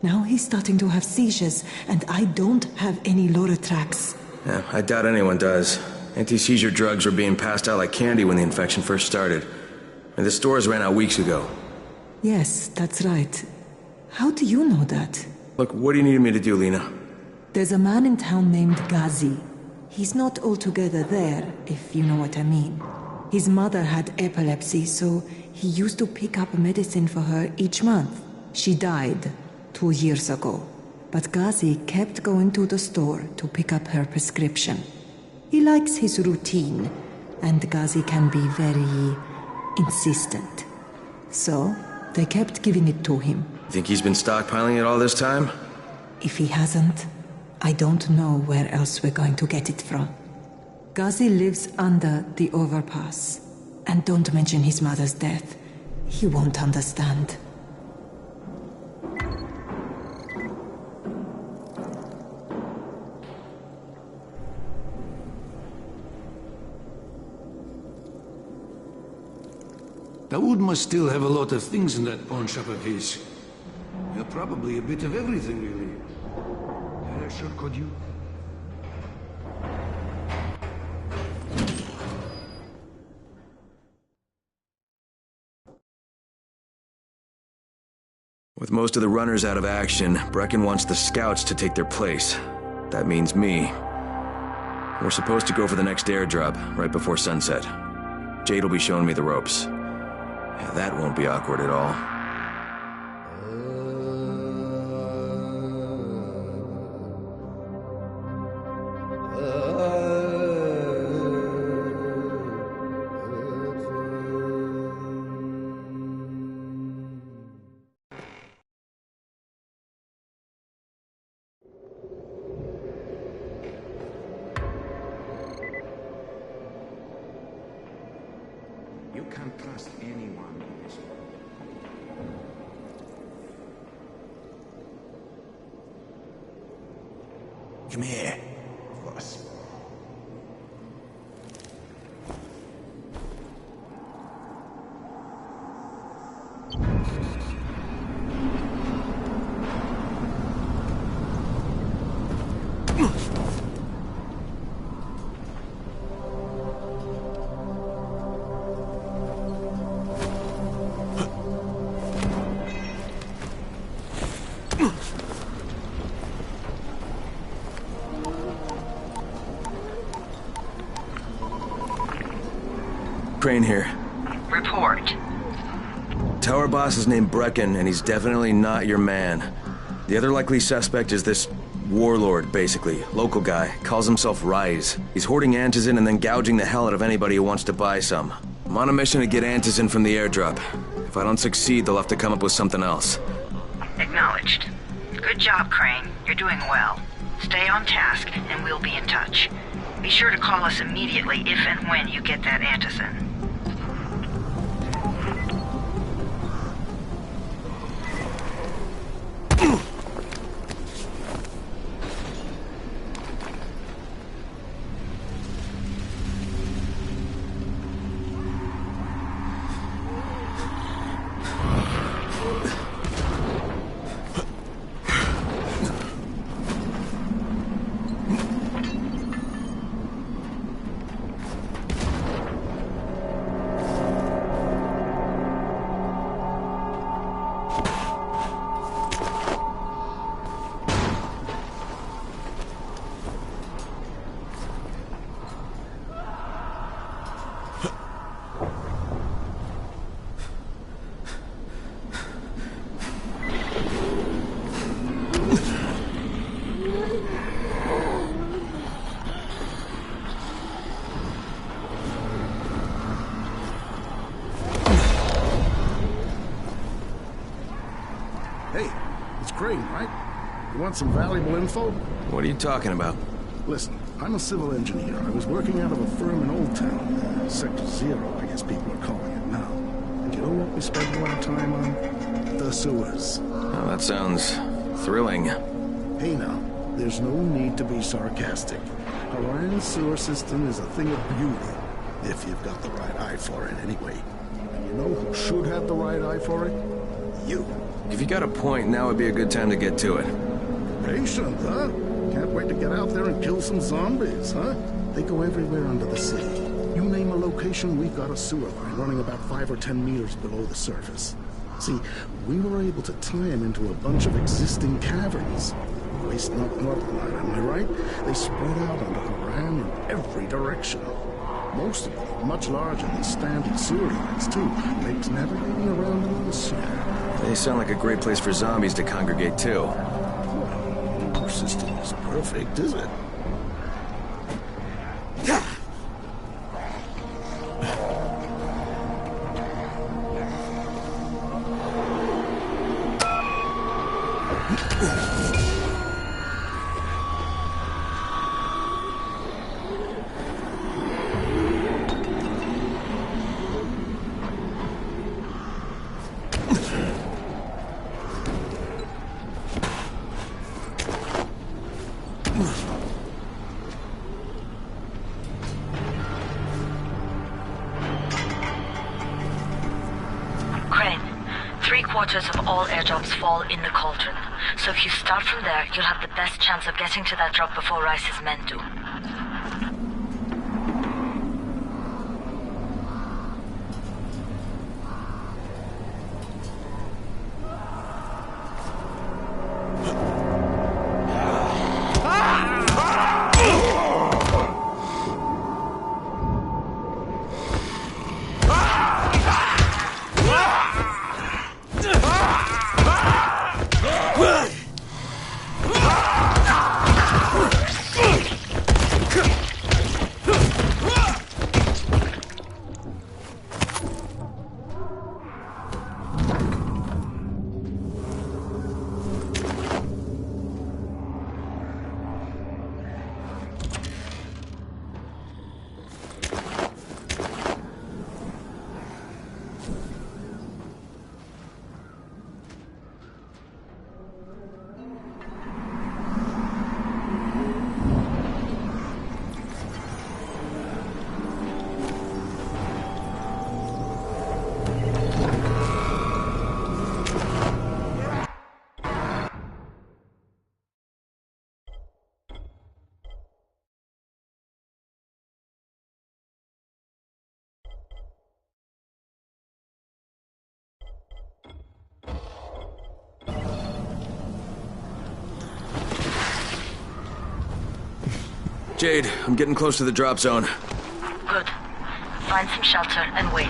Now he's starting to have seizures, and I don't have any Loratrax. Yeah, I doubt anyone does. Anti-seizure drugs were being passed out like candy when the infection first started. And the stores ran out weeks ago. Yes, that's right. How do you know that? Look, what do you need me to do, Lena? There's a man in town named Ghazi. He's not altogether there, if you know what I mean. His mother had epilepsy, so he used to pick up medicine for her each month. She died 2 years ago, but Ghazi kept going to the store to pick up her prescription. He likes his routine, and Ghazi can be very insistent. So, they kept giving it to him. Think he's been stockpiling it all this time? If he hasn't, I don't know where else we're going to get it from. Ghazi lives under the overpass. And don't mention his mother's death. He won't understand. Dawood must still have a lot of things in that pawn shop of his. Yeah, probably a bit of everything, really. pressure, could you? With most of the runners out of action, Brecken wants the scouts to take their place. That means me. We're supposed to go for the next airdrop, right before sunset. Jade will be showing me the ropes. Yeah, that won't be awkward at all. You can't trust anyone in this world. Come here. Of course. Crane here. Report. Tower boss is named Brecken, and he's definitely not your man. The other likely suspect is this warlord, basically. Local guy. Calls himself Rise. He's hoarding Antizin and then gouging the hell out of anybody who wants to buy some. I'm on a mission to get Antizin from the airdrop. If I don't succeed, they'll have to come up with something else. Acknowledged. Good job, Crane. You're doing well. Stay on task, and we'll be in touch. Be sure to call us immediately if and when you get that Antizin. Hey, it's Crane, right? You want some valuable info? What are you talking about? Listen, I'm a civil engineer. I was working out of a firm in Old Town. Sector Zero, I guess people are calling it now. And you know what we spend a lot of time on? The sewers. Oh, that sounds thrilling. Hey now, there's no need to be sarcastic. Orion's sewer system is a thing of beauty. If you've got the right eye for it, anyway. And you know who should have the right eye for it? You. If you got a point, now would be a good time to get to it. Patient, huh? Can't wait to get out there and kill some zombies, huh? They go everywhere under the city. You name a location, we've got a sewer line running about 5 or 10 meters below the surface. See, we were able to tie them into a bunch of existing caverns. Waste not multiply, am I right? They spread out under Haran in every direction. Most of them much larger than standard sewer lines, too. Makes navigating around them a little simpler. They sound like a great place for zombies to congregate, too. Well, our system is perfect, is it? 3/4 of all airdrops fall in the cauldron. So if you start from there, you'll have the best chance of getting to that drop before Rice's men do. Jade, I'm getting close to the drop zone. Good. Find some shelter and wait.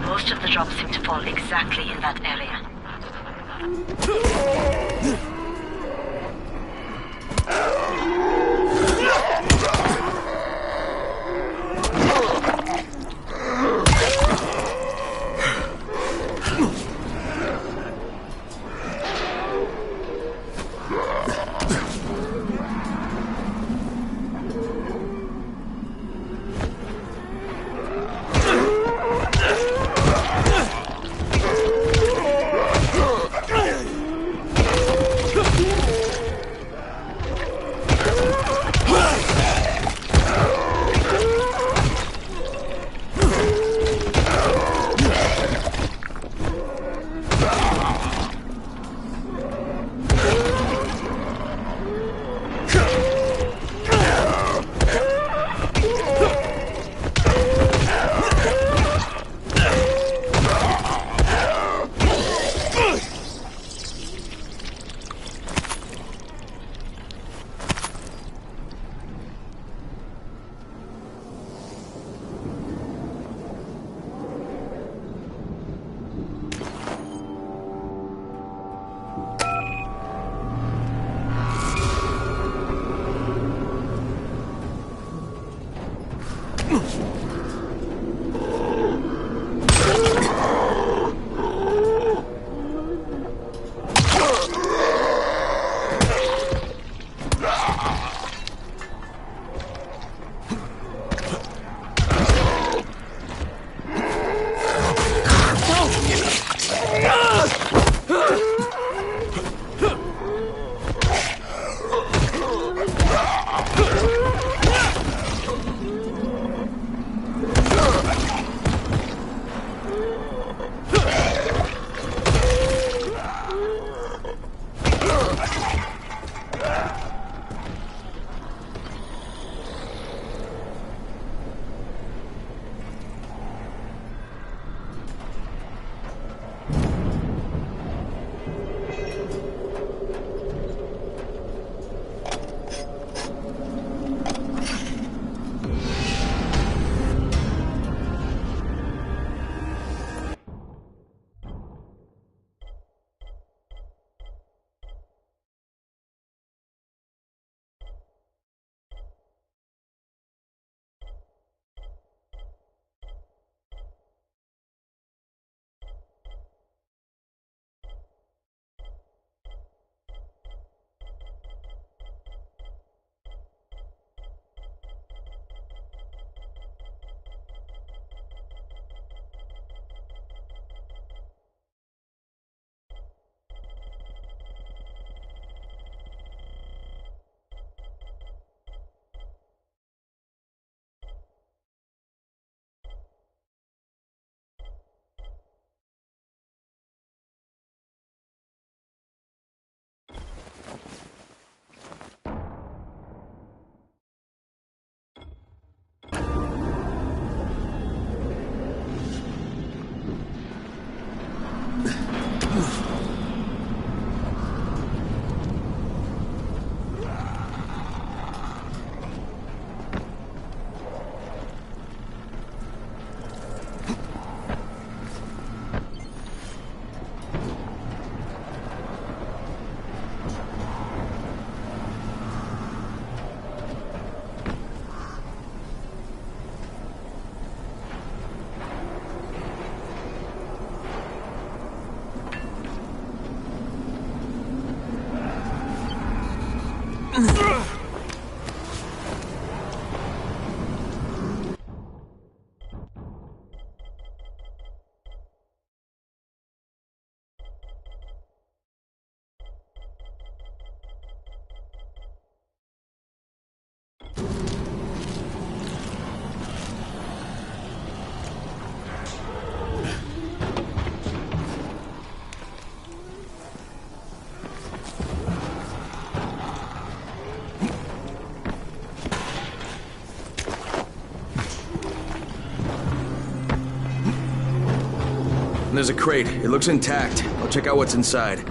Most of the drops seem to fall exactly in that area. There's a crate. It looks intact. I'll check out what's inside.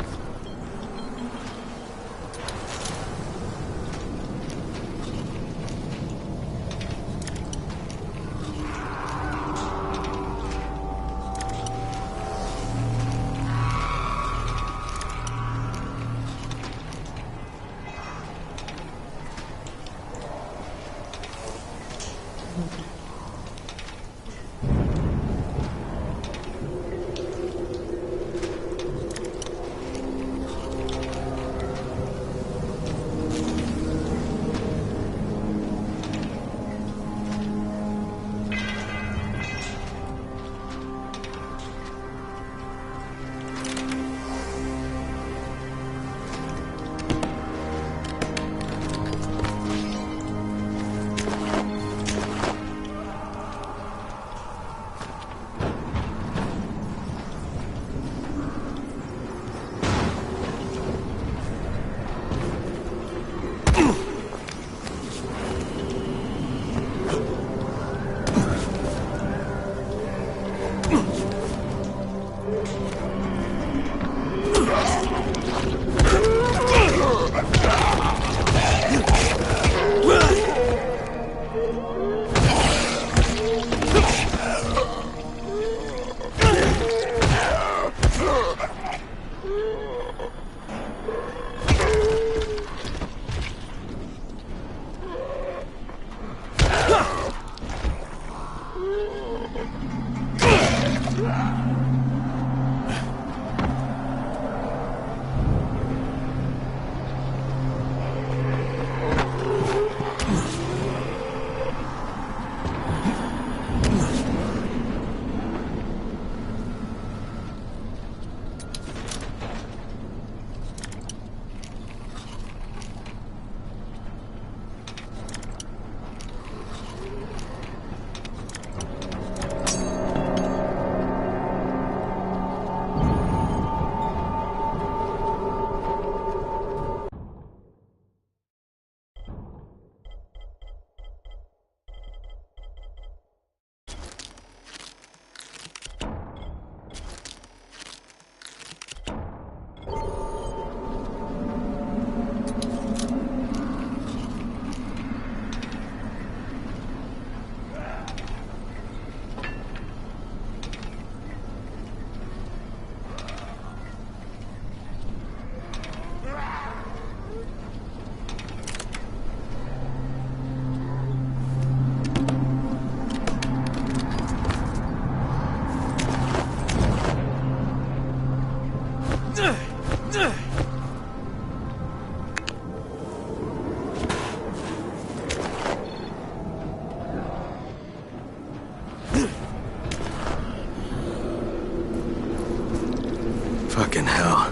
Fucking hell.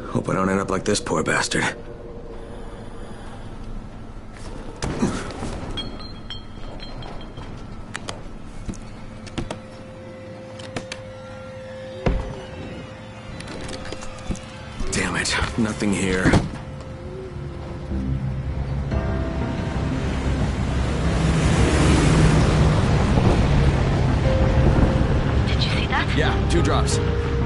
Hope I don't end up like this poor bastard. Damn it, nothing here. Did you see that? Yeah, 2 drops.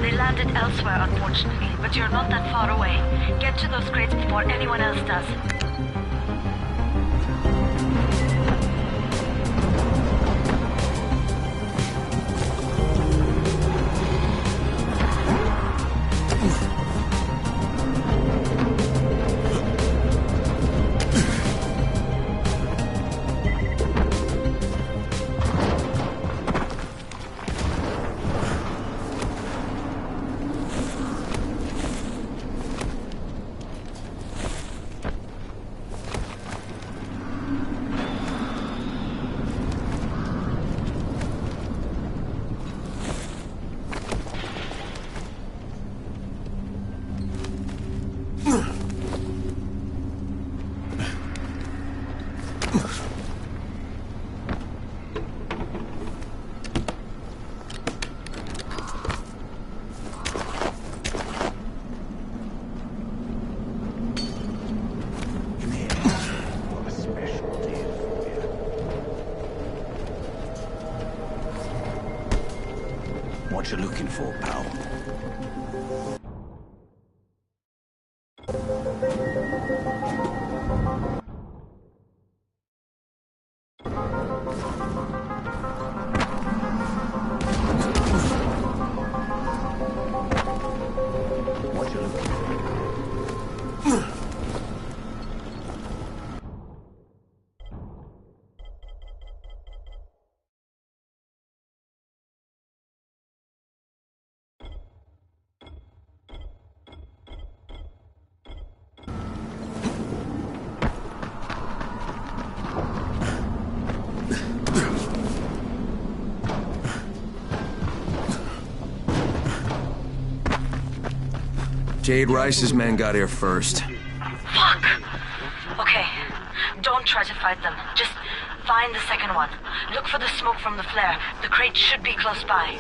They landed elsewhere, unfortunately, but you're not that far away. Get to those crates before anyone else does. What you looking for, pal? Jade Rice's men got here first. Fuck! Okay, don't try to fight them. Just find the second one. Look for the smoke from the flare. The crate should be close by.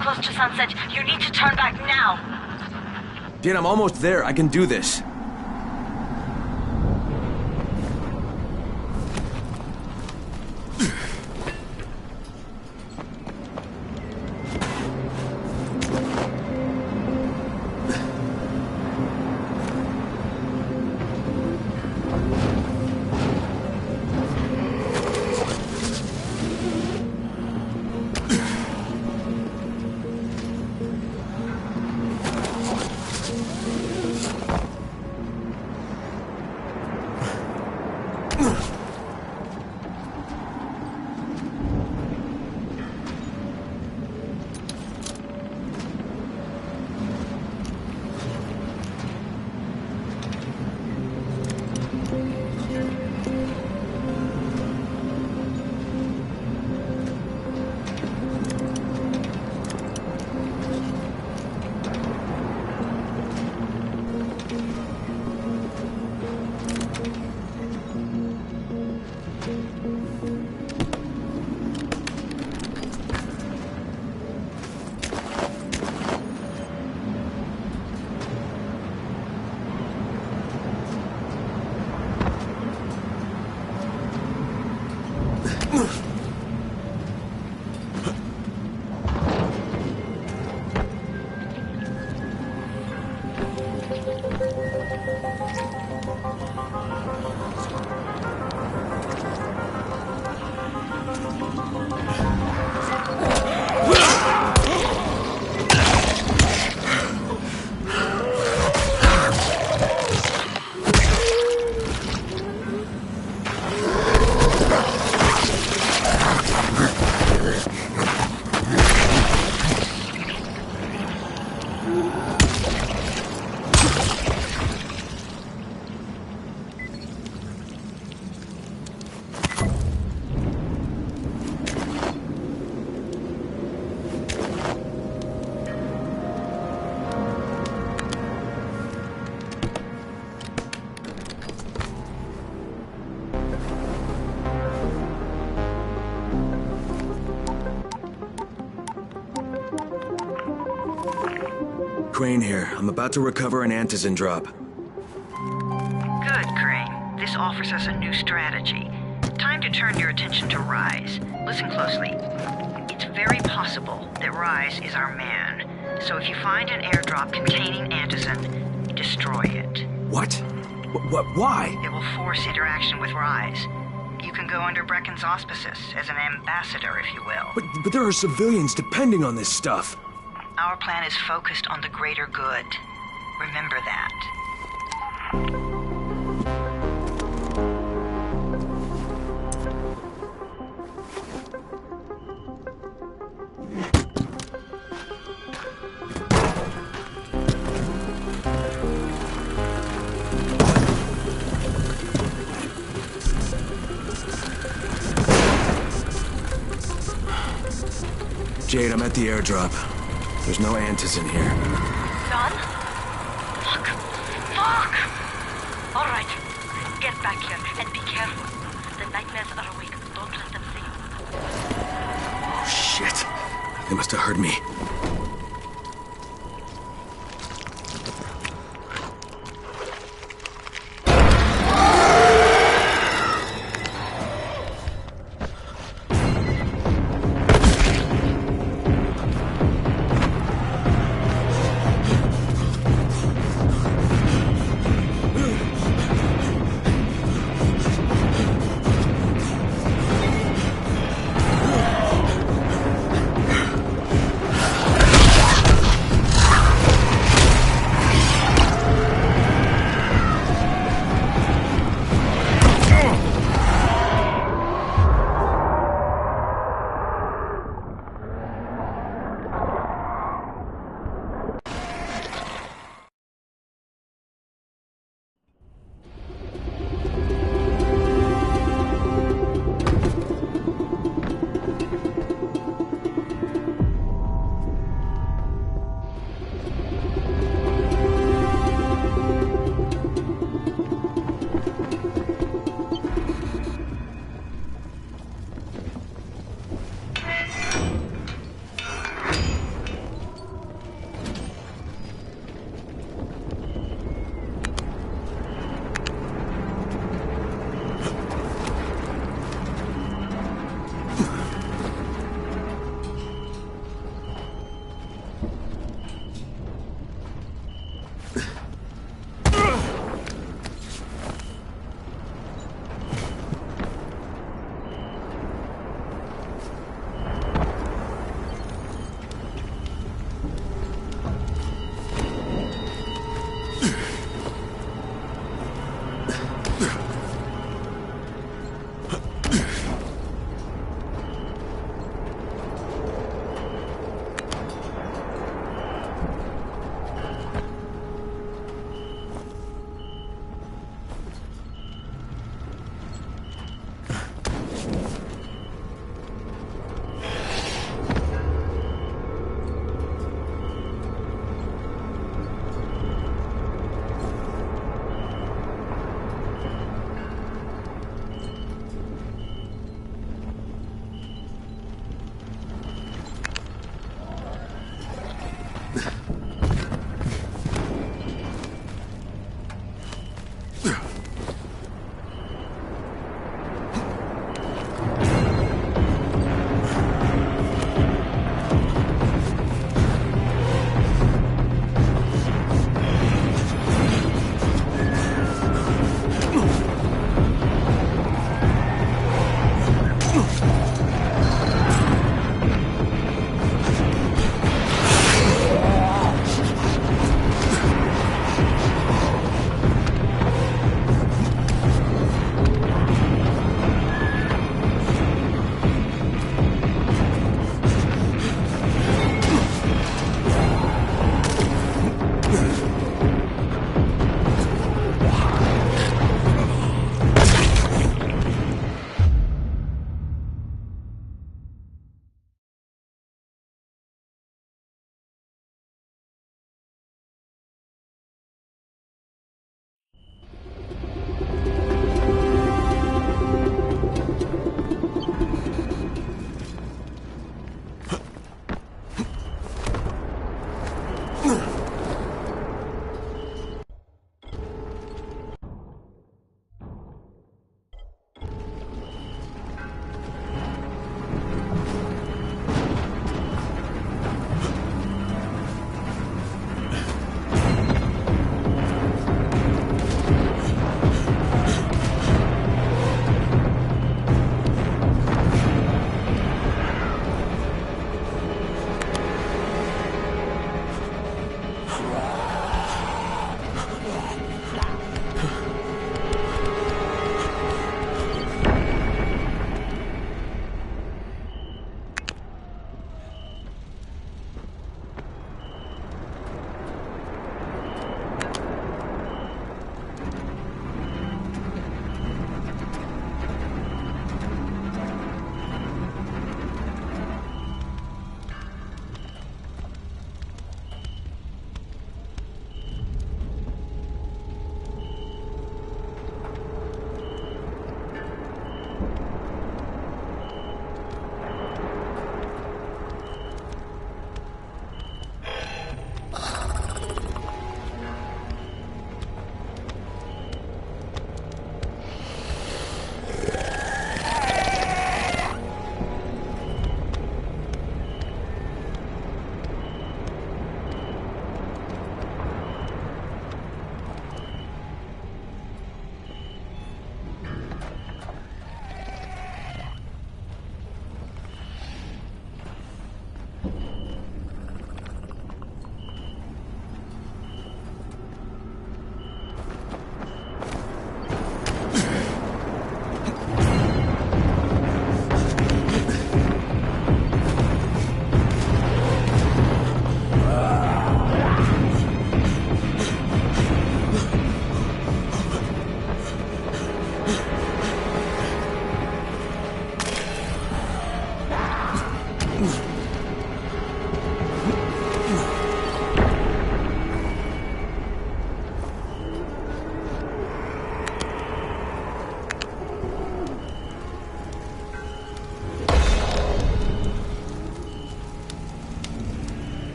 Close to sunset. You need to turn back now. Jade, I'm almost there. I can do this. Crane here. I'm about to recover an antizin drop. Good, Crane. This offers us a new strategy. Time to turn your attention to Rise. Listen closely. It's very possible that Rise is our man. So if you find an airdrop containing Antizin, destroy it. What? Why? It will force interaction with Rise. You can go under Brecken's auspices as an ambassador, if you will. But there are civilians depending on this stuff. Our plan is focused on the greater good. Remember that. Jade, I'm at the airdrop. There's no Antizin here. Son? Fuck! All right. Get back here and be careful. The nightmares are awake. Don't let them see you. Oh, shit. They must have heard me.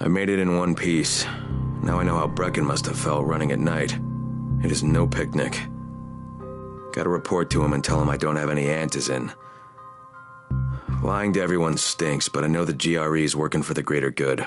I made it in one piece. Now I know how Brecken must have felt running at night. It is no picnic. Gotta report to him and tell him I don't have any antizin. Lying to everyone stinks, but I know the GRE is working for the greater good.